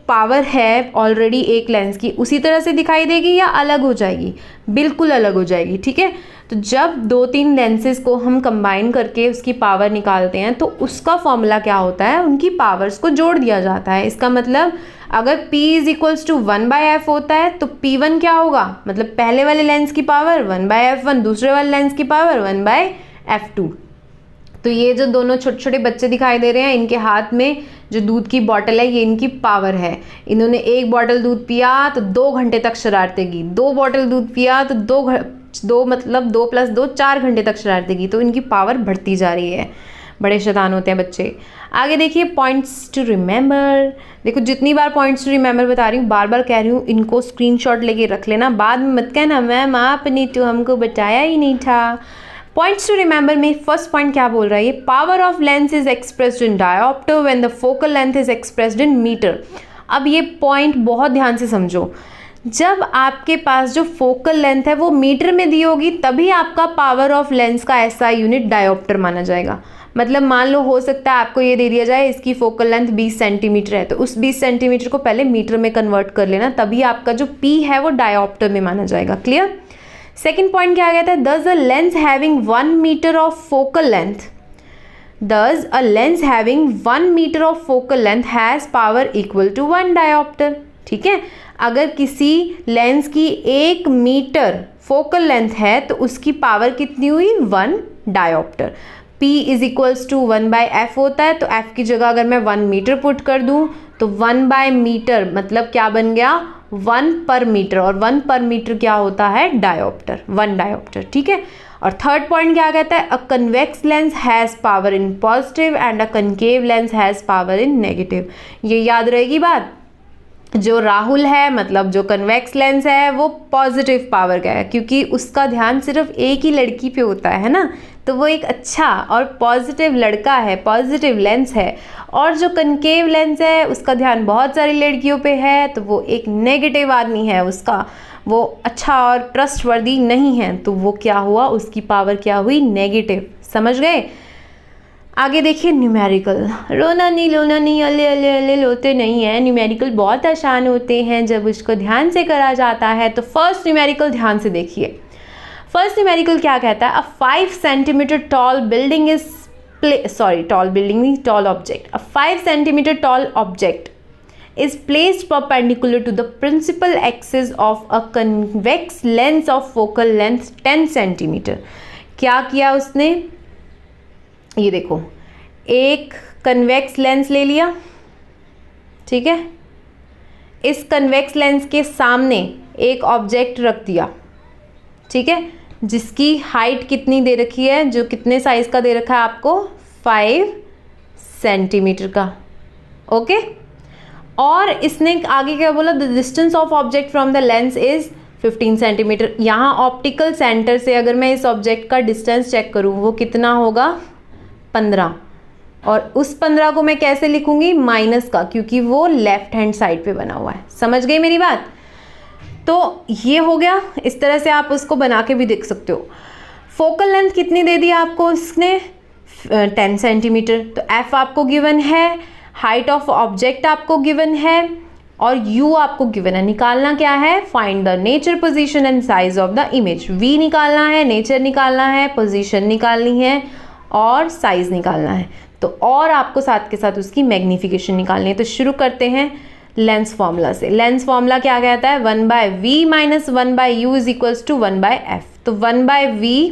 पावर है ऑलरेडी एक लेंस की उसी तरह से दिखाई देगी या अलग हो जाएगी, बिल्कुल अलग हो जाएगी। ठीक है, तो जब 2-3 लेंसेज को हम कंबाइन करके उसकी पावर निकालते हैं तो उसका फॉर्मूला क्या होता है, उनकी पावर्स को जोड़ दिया जाता है। इसका मतलब अगर P is equals to 1/f होता है तो P1 क्या होगा, मतलब पहले वाले लेंस की पावर 1/f1, दूसरे वाले लेंस की पावर 1/f2। तो ये जो दोनों छोटे छोटे बच्चे दिखाई दे रहे हैं, इनके हाथ में जो दूध की बॉटल है ये इनकी पावर है। इन्होंने 1 बॉटल दूध पिया तो 2 घंटे तक शरारतें की, 2 बॉटल दूध पिया तो 2 मतलब 2 + 2 4 घंटे तक शरारतें की। तो इनकी पावर बढ़ती जा रही है, बड़े शैतान होते हैं बच्चे। आगे देखिए पॉइंट्स टू रिमेंबर। देखो जितनी बार पॉइंट्स टू रिमेंबर बता रही हूँ, बार बार कह रही हूँ, इनको स्क्रीनशॉट लेके रख लेना, बाद में मत कहना मैम आपने तो हमको बताया ही नहीं था। पॉइंट्स टू रिमेंबर में फर्स्ट पॉइंट क्या बोल रहा है, ये power of lens is expressed in dioptre when the focal length is expressed in metre. अब ये पॉइंट बहुत ध्यान से समझो, जब आपके पास जो फोकल लेंथ है वो मीटर में दी होगी तभी आपका पावर ऑफ लेंस का SI यूनिट डायोप्टर माना जाएगा। मतलब मान लो हो सकता है आपको ये दे दिया जाए इसकी फोकल लेंथ 20 सेंटीमीटर है, तो उस 20 सेंटीमीटर को पहले मीटर में कन्वर्ट कर लेना, तभी आपका जो P है वो डायोप्टर में माना जाएगा। क्लियर। सेकेंड पॉइंट क्या कहता है, does a lens having 1 meter of focal length, does a lens having 1 meter of focal length has power equal to 1 diopter। ठीक है, अगर किसी लेंस की 1 मीटर फोकल लेंथ है तो उसकी पावर कितनी हुई, 1 dioptre. P is equals to 1/f होता है, तो f की जगह अगर मैं 1 मीटर पुट कर दूं तो 1/मीटर मतलब क्या बन गया, 1 पर मीटर, और 1 पर मीटर क्या होता है, डायोप्टर, 1 डायोप्टर। ठीक है। और थर्ड पॉइंट क्या कहता है, अ convex lens has power in positive and a concave lens has power in negative. ये याद रहेगी बात, जो राहुल है मतलब जो कन्वेक्स लेंस है वो पॉजिटिव पावर का है, क्योंकि उसका ध्यान सिर्फ एक ही लड़की पे होता है ना, तो वो एक अच्छा और पॉजिटिव लड़का है, पॉजिटिव लेंस है। और जो कनकेव लेंस है उसका ध्यान बहुत सारी लड़कियों पे है, तो वो एक नेगेटिव आदमी है, उसका वो अच्छा और ट्रस्टवर्दी नहीं है, तो वो क्या हुआ, उसकी पावर क्या हुई, नेगेटिव। समझ गए। आगे देखिए न्यूमेरिकल। रोना नहीं अले अले अले लोते नहीं है, न्यूमेरिकल बहुत आसान होते हैं जब उसको ध्यान से करा जाता है। तो फर्स्ट न्यूमेरिकल ध्यान से देखिए। फर्स्ट न्यूमेरिकल क्या कहता है, अ 5 centimetre tall building is tall object, a 5 centimetre tall object is placed perpendicular to the principal axis of a convex lens of focal length 10 centimetre. क्या किया उसने, ये देखो एक कन्वेक्स लेंस ले लिया, ठीक है, इस कन्वेक्स लेंस के सामने एक ऑब्जेक्ट रख दिया, ठीक है, जिसकी हाइट कितनी दे रखी है, जो कितने साइज का दे रखा है आपको, 5 सेंटीमीटर का। ओके। और इसने आगे क्या बोला, the distance of object from the lens is 15 centimetre. यहाँ ऑप्टिकल सेंटर से अगर मैं इस ऑब्जेक्ट का डिस्टेंस चेक करूँ वो कितना होगा, 15। और उस 15 को मैं कैसे लिखूंगी, माइनस का, क्योंकि वो लेफ्ट हैंड साइड पे बना हुआ है। समझ गई मेरी बात? तो ये हो गया। इस तरह से आप उसको बना के भी देख सकते हो। फोकल लेंथ कितनी दे दी आपको उसने, 10 सेंटीमीटर। तो एफ आपको गिवन है, हाइट ऑफ ऑब्जेक्ट आपको गिवन है और यू आपको गिवन है। निकालना क्या है, find the nature, position and size of the image. V निकालना है, नेचर निकालना है, पोजीशन निकालनी है और साइज निकालना है। तो और आपको साथ के साथ उसकी मैग्नीफिकेशन निकालनी है। तो शुरू करते हैं लेंस फॉर्मूला से। लेंस फॉर्मूला क्या कहता है, 1/v minus 1/u is equals to 1/f। तो 1/v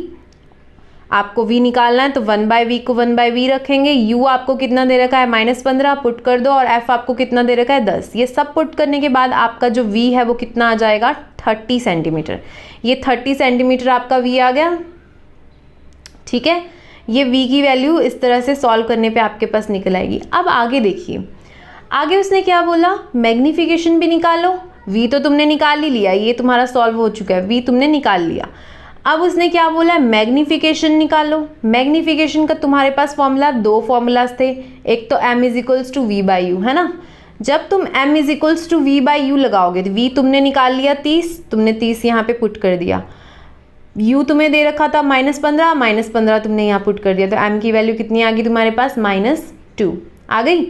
आपको v निकालना है, तो 1/v को 1/v रखेंगे। u आपको कितना दे रखा है, -15, पुट कर दो, और f आपको कितना दे रखा है, 10। ये सब पुट करने के बाद आपका जो v है वो कितना आ जाएगा, 30 सेंटीमीटर। ये 30 सेंटीमीटर आपका v आ गया। ठीक है, ये v की वैल्यू इस तरह से सॉल्व करने पे आपके पास निकल आएगी। अब आगे देखिए, आगे उसने क्या बोला, मैग्नीफिकेशन भी निकालो। v तो तुमने निकाल ही लिया, ये तुम्हारा सॉल्व हो चुका है, v तुमने निकाल लिया। अब उसने क्या बोला, मैग्नीफिकेशन निकालो। मैग्नीफिकेशन का तुम्हारे पास फॉर्मूला, 2 फॉर्मूलाज थे। एक तो m is equals to v/u, है ना। जब तुम m is equals to v/u लगाओगे तो v तुमने निकाल लिया 30, तुमने 30 यहाँ पे पुट कर दिया। u तुम्हें दे रखा था -15, -15 तुमने यहाँ पुट कर दिया, तो m की वैल्यू कितनी आ गई तुम्हारे पास, -2 आ गई।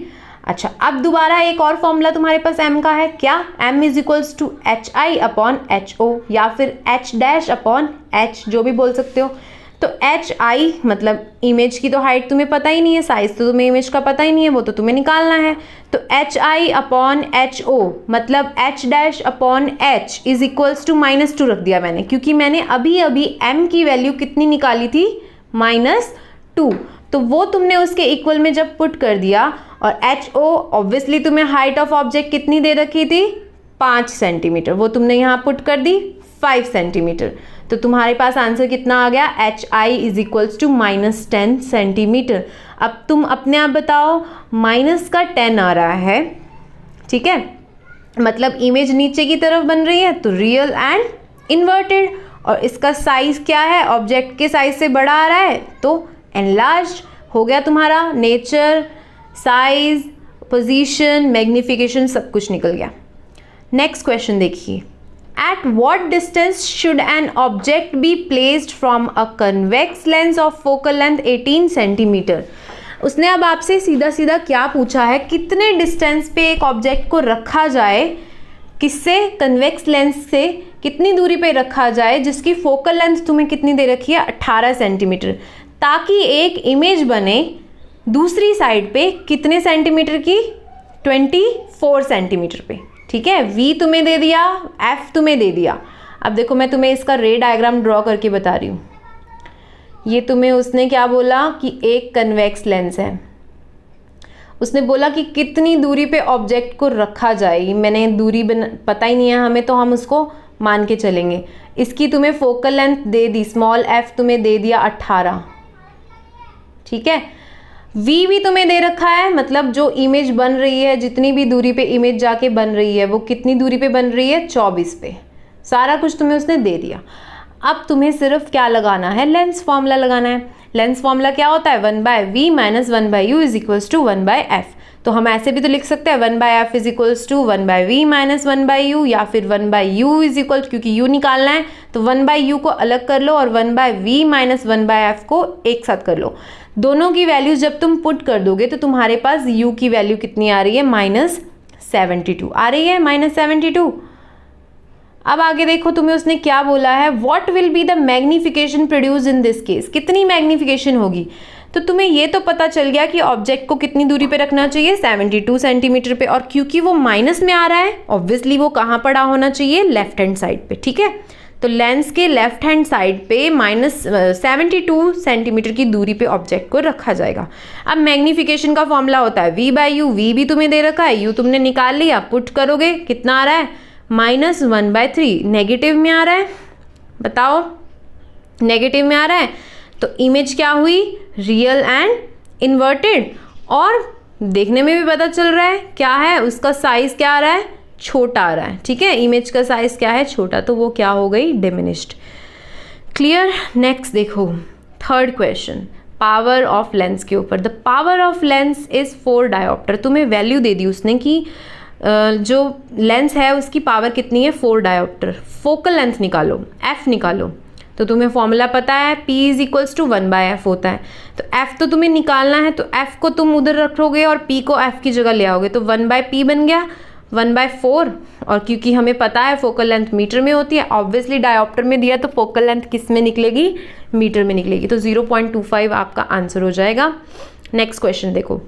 अच्छा, अब दोबारा एक और फॉर्मूला तुम्हारे पास m का है, क्या, m is equals to hi upon ho, या फिर h डैश अपॉन h, जो भी बोल सकते हो। तो hi मतलब इमेज की तो हाइट तुम्हें पता ही नहीं है, साइज तो तुम्हें इमेज का पता ही नहीं है, वो तो तुम्हें निकालना है। तो hi अपॉन ho मतलब h dash upon h is equals to -2 रख दिया मैंने, क्योंकि मैंने अभी अभी m की वैल्यू कितनी निकाली थी, -2। तो वो तुमने उसके इक्वल में जब पुट कर दिया, और ho ऑब्वियसली तुम्हें हाइट ऑफ ऑब्जेक्ट कितनी दे रखी थी, 5 सेंटीमीटर, वो तुमने यहाँ पुट कर दी 5 सेंटीमीटर। तो तुम्हारे पास आंसर कितना आ गया, hi is equals to -10 centimetre. अब तुम अपने आप बताओ, माइनस का 10 आ रहा है, ठीक है, मतलब इमेज नीचे की तरफ बन रही है, तो रियल एंड इन्वर्टेड। और इसका साइज क्या है, ऑब्जेक्ट के साइज से बड़ा आ रहा है, तो एनलार्ज्ड हो गया तुम्हारा। नेचर, साइज, पोजीशन, मैग्नीफिकेशन सब कुछ निकल गया। नेक्स्ट क्वेश्चन देखिए, at what distance should an object be placed from a convex lens of focal length 18 centimetre. उसने अब आपसे सीधा सीधा क्या पूछा है, कितने डिस्टेंस पे एक ऑब्जेक्ट को रखा जाए, किससे, कन्वेक्स लेंस से कितनी दूरी पे रखा जाए, जिसकी फोकल लेंथ तुम्हें कितनी दे रखी है, 18 सेंटीमीटर, ताकि एक इमेज बने दूसरी साइड पे कितने सेंटीमीटर की, 24 सेंटीमीटर पे। ठीक है, v तुम्हें दे दिया, f तुम्हें दे दिया। अब देखो मैं तुम्हें इसका रे डायग्राम ड्रॉ करके बता रही हूँ। ये तुम्हें उसने क्या बोला कि एक कन्वेक्स लेंस है, उसने बोला कि कितनी दूरी पे ऑब्जेक्ट को रखा जाए। मैंने दूरी पता ही नहीं है हमें, तो हम उसको मान के चलेंगे। इसकी तुम्हें फोकल लेंथ दे दी, स्मॉल f तुम्हें दे दिया 18, ठीक है। v भी तुम्हें दे रखा है, मतलब जो इमेज बन रही है, जितनी भी दूरी पे इमेज जाके बन रही है, वो कितनी दूरी पे बन रही है, 24 पे। सारा कुछ तुम्हें उसने दे दिया। अब तुम्हें सिर्फ क्या लगाना है, लेंस फॉर्मूला लगाना है। लेंस फॉर्मूला क्या होता है, 1/v minus 1/u is equals to 1/f। तो हम ऐसे भी तो लिख सकते हैं 1/f is equals to 1/v minus 1/u, या फिर 1/u इज इक्वल, क्योंकि u निकालना है तो 1/u को अलग कर लो और 1/v माइनस 1/f को एक साथ कर लो। दोनों की वैल्यूज जब तुम पुट कर दोगे तो तुम्हारे पास u की वैल्यू कितनी आ रही है, -72 आ रही है, -72। अब आगे देखो तुम्हें उसने क्या बोला है, what will be the magnification produce in this case, कितनी मैग्नीफिकेशन होगी। तो तुम्हें ये तो पता चल गया कि ऑब्जेक्ट को कितनी दूरी पे रखना चाहिए, 72 सेंटीमीटर पे, और क्योंकि वो माइनस में आ रहा है ऑब्वियसली वो कहाँ पड़ा होना चाहिए, लेफ्ट हैंड साइड पे। ठीक है, तो लेंस के लेफ्ट हैंड साइड पे -72 सेंटीमीटर की दूरी पे ऑब्जेक्ट को रखा जाएगा। अब मैग्नीफिकेशन का फॉर्मूला होता है v/u, v भी तुम्हें दे रखा है, u तुमने निकाल लिया, पुट करोगे कितना आ रहा है, -1/3। नेगेटिव में आ रहा है, बताओ नेगेटिव में आ रहा है, तो इमेज क्या हुई, रियल एंड इन्वर्टेड। और देखने में भी पता चल रहा है क्या है, उसका साइज क्या आ रहा है, छोटा आ रहा है। ठीक है, इमेज का साइज क्या है, छोटा, तो वो क्या हो गई, डिमिनिश्ड। क्लियर। नेक्स्ट देखो, third question, power of lens के ऊपर। The power of lens is 4 dioptre. तुम्हें वैल्यू दे दी उसने कि जो लेंस है उसकी पावर कितनी है, 4 डायोप्टर। फोकल लेंथ निकालो, एफ निकालो। तो तुम्हें फॉर्मूला पता है, P is equals to 1/f होता है। तो F तो तुम्हें निकालना है, तो F को तुम उधर रखोगे और P को F की जगह ले आओगे, तो 1/P बन गया 1/4। और क्योंकि हमें पता है फोकल लेंथ मीटर में होती है, ऑब्वियसली डायोप्टर में दिया तो फोकल लेंथ किस में निकलेगी, मीटर में निकलेगी। तो 0.25 आपका आंसर हो जाएगा। नेक्स्ट क्वेश्चन देखो,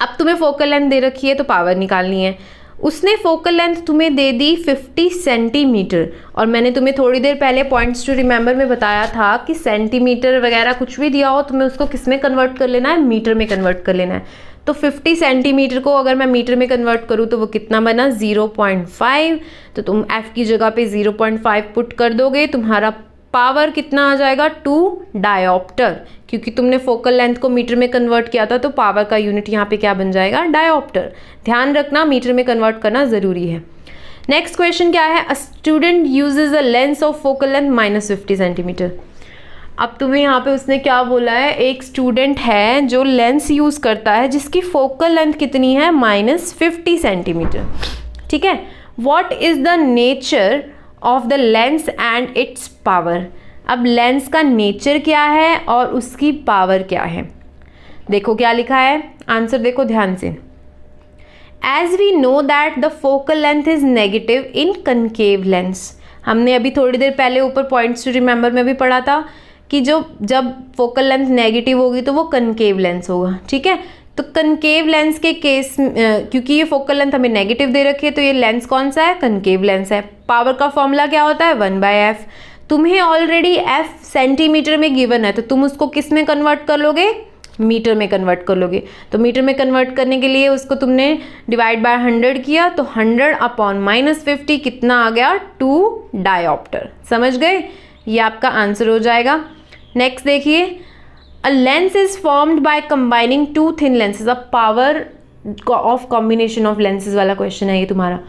अब तुम्हें फोकल लेंथ दे रखी है तो पावर निकालनी है। उसने फोकल लेंथ तुम्हें दे दी 50 सेंटीमीटर, और मैंने तुम्हें थोड़ी देर पहले पॉइंट्स टू रिमेंबर में बताया था कि सेंटीमीटर वगैरह कुछ भी दिया हो तुम्हें उसको किस में कन्वर्ट कर लेना है, मीटर में कन्वर्ट कर लेना है। तो 50 सेंटीमीटर को अगर मैं मीटर में कन्वर्ट करूँ तो वो कितना बना, 0.5। तो तुम F की जगह पे 0.5 पुट कर दोगे, तुम्हारा पावर कितना आ जाएगा, 2 डायोप्टर। क्योंकि तुमने फोकल लेंथ को मीटर में कन्वर्ट किया था तो पावर का यूनिट यहाँ पे क्या बन जाएगा, डायोप्टर। ध्यान रखना मीटर में कन्वर्ट करना ज़रूरी है। नेक्स्ट क्वेश्चन क्या है, a student usage a lens of focal length -50 centimetre. अब तुम्हें यहाँ पे उसने क्या बोला है, एक स्टूडेंट है जो लेंस यूज़ करता है जिसकी फोकल लेंथ कितनी है, -50 सेंटीमीटर। ठीक है, what is the nature of the lens and it's power. अब लेंस का नेचर क्या है और उसकी पावर क्या है। देखो क्या लिखा है, आंसर देखो ध्यान से। As we know that the focal length is negative in concave lens. हमने अभी थोड़ी देर पहले ऊपर पॉइंट्स टू रिमेंबर में भी पढ़ा था कि जब फोकल लेंथ नेगेटिव होगी तो वो कनकेव लेंस होगा। ठीक है, तो कनकेव लेंस के केस क्योंकि ये फोकल लेंथ हमें नेगेटिव दे रखी है तो ये लेंस कौन सा है, कनकेव लेंस है। पावर का फॉर्मूला क्या होता है, 1/f। तुम्हें ऑलरेडी f सेंटीमीटर में गिवन है तो तुम उसको किस में कन्वर्ट कर लोगे, मीटर में कन्वर्ट कर लोगे। तो मीटर में कन्वर्ट करने के लिए उसको तुमने डिवाइड बाय 100 किया, तो 100/-50 कितना आ गया, 2 डायोप्टर। समझ गए, ये आपका आंसर हो जाएगा। नेक्स्ट देखिए, a lens is formed by combining 2 thin lenses. अब power of combination of lenses वाला क्वेश्चन है ये तुम्हारा।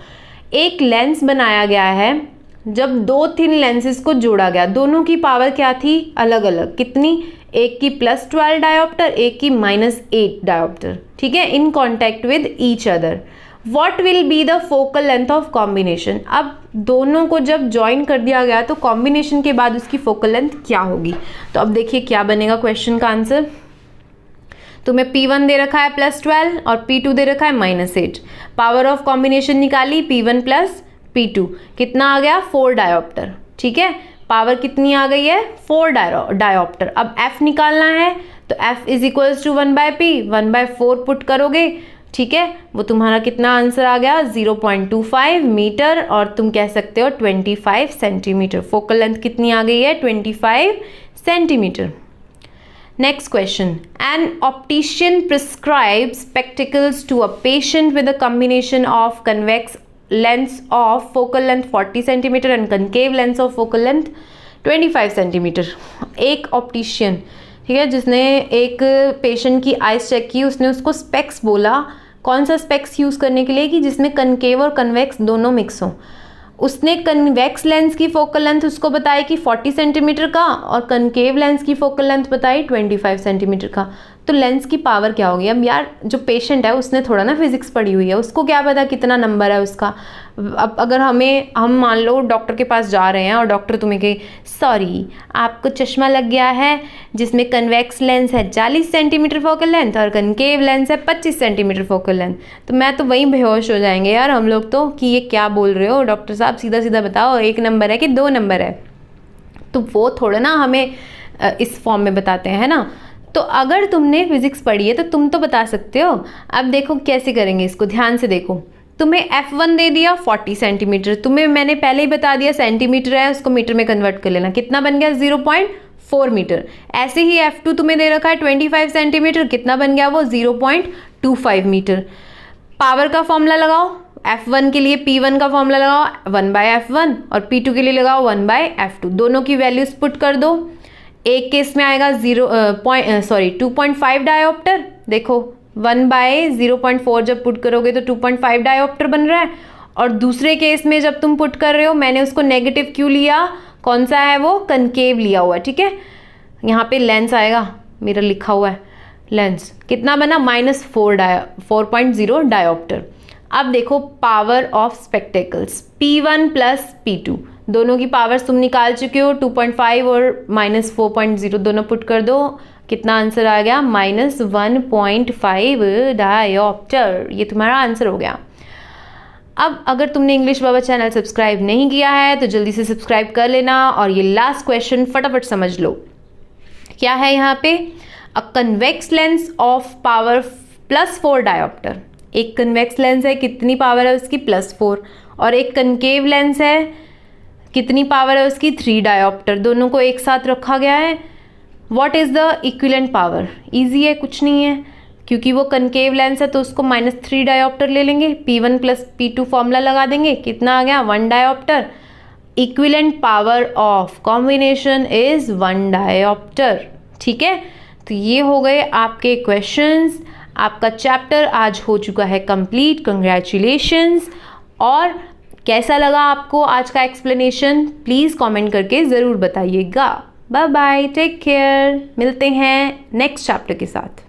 एक लेंस बनाया गया है जब 2 थिन लेंसेज को जोड़ा गया, दोनों की पावर क्या थी, अलग अलग। कितनी, एक की +12 डायोप्टर, एक की -8 डायोप्टर। ठीक है, in contact with each other. What will be the focal length of combination. अब दोनों को जब ज्वाइन कर दिया गया तो कॉम्बिनेशन के बाद उसकी फोकल लेंथ क्या होगी। तो अब देखिए क्या बनेगा क्वेश्चन का आंसर। तुम्हें P1 दे रखा है +12 और P2 दे रखा है -8। पावर ऑफ कॉम्बिनेशन निकाली, P1 + P2 कितना आ गया, 4 डायोप्टर। ठीक है, पावर कितनी आ गई है, 4 डायोप्टर। अब F निकालना है तो F is equals to 1/P, 1/4 put करोगे। ठीक है, वो तुम्हारा कितना आंसर आ गया, 0.25 मीटर, और तुम कह सकते हो 25 सेंटीमीटर। फोकल लेंथ कितनी आ गई है, 25 centimetre. Next question, an optician prescribes spectacles to a patient with a combination of convex lens of focal length 40 centimetre and concave lens of focal length 25 centimetre. एक optician, ठीक है, जिसने एक patient की eyes check की, उसने उसको specs बोला। कौन सा स्पेक्स यूज़ करने के लिए कि जिसमें कनकेव और कन्वेक्स दोनों मिक्स हों। उसने कन्वेक्स लेंस की फोकल लेंथ उसको बताई कि 40 सेंटीमीटर का, और कनकेव लेंस की फोकल लेंथ बताई 25 सेंटीमीटर का। तो लेंस की पावर क्या होगी। अब यार जो पेशेंट है उसने थोड़ा ना फिजिक्स पढ़ी हुई है, उसको क्या पता कितना नंबर है उसका। अब अगर हम मान लो डॉक्टर के पास जा रहे हैं और डॉक्टर तुम्हें कहे सॉरी आपको चश्मा लग गया है जिसमें कन्वेक्स लेंस है 40 सेंटीमीटर फोकल लेंथ और कनकेव लेंस है 25 सेंटीमीटर फोकल लेंथ, तो मैं तो वहीं बेहोश हो जाएंगे यार हम लोग तो, कि ये क्या बोल रहे हो डॉक्टर साहब, सीधा सीधा बताओ 1 नंबर है कि 2 नंबर है। तो वो थोड़ा ना हमें इस फॉर्म में बताते हैं ना। तो अगर तुमने फिजिक्स पढ़ी है तो तुम तो बता सकते हो। अब देखो कैसे करेंगे इसको, ध्यान से देखो। तुम्हें F1 दे दिया 40 सेंटीमीटर, तुम्हें मैंने पहले ही बता दिया सेंटीमीटर है, उसको मीटर में कन्वर्ट कर लेना। कितना बन गया, 0.4 मीटर। ऐसे ही F2 तुम्हें दे रखा है 25 सेंटीमीटर, कितना बन गया वो, 0.25 मीटर। पावर का फॉर्मूला लगाओ, F1 के लिए P1 का फॉर्मूला लगाओ 1/F1 और P2 के लिए लगाओ 1/F2। दोनों की वैल्यूज पुट कर दो। एक केस में आएगा 2.5 डायोप्टर। देखो 1/0.4 जब पुट करोगे तो 2.5 डायोप्टर बन रहा है। और दूसरे केस में जब तुम पुट कर रहे हो, मैंने उसको नेगेटिव क्यों लिया, कौन सा है वो, कनकेव लिया हुआ। ठीक है, यहाँ पे लेंस आएगा मेरा लिखा हुआ है लेंस कितना बना, -4.0 डायोप्टर। अब देखो power of spectacles P1 plus P2 दोनों की पावर्स तुम निकाल चुके हो, 2.5 और -4.0 दोनों पुट कर दो, कितना आंसर आ गया, -1.5 डायोप्टर। ये तुम्हारा आंसर हो गया। अब अगर तुमने इंग्लिश बाबा चैनल सब्सक्राइब नहीं किया है तो जल्दी से सब्सक्राइब कर लेना। और ये लास्ट क्वेश्चन फटाफट समझ लो, क्या है यहाँ पे, अ convex lens of power +4 dioptre. एक कन्वेक्स लेंस है, कितनी पावर है उसकी, +4, और एक कनकेव लेंस है, कितनी पावर है उसकी, 3 डायोप्टर। दोनों को एक साथ रखा गया है। What is the equivalent power, easy है, कुछ नहीं है, क्योंकि वो कनकेव लेंस है तो उसको -3 डायोप्टर ले लेंगे, P1 प्लस P2 फॉर्मूला लगा देंगे, कितना आ गया, 1 dioptre. Equivalent power of combination is 1 dioptre. ठीक है, तो ये हो गए आपके क्वेश्चंस। आपका चैप्टर आज हो चुका है कंप्लीट, कंग्रेचुलेशंस। और कैसा लगा आपको आज का एक्सप्लेनेशन, प्लीज़ कमेंट करके ज़रूर बताइएगा। बाय बाय, टेक केयर, मिलते हैं नेक्स्ट चैप्टर के साथ।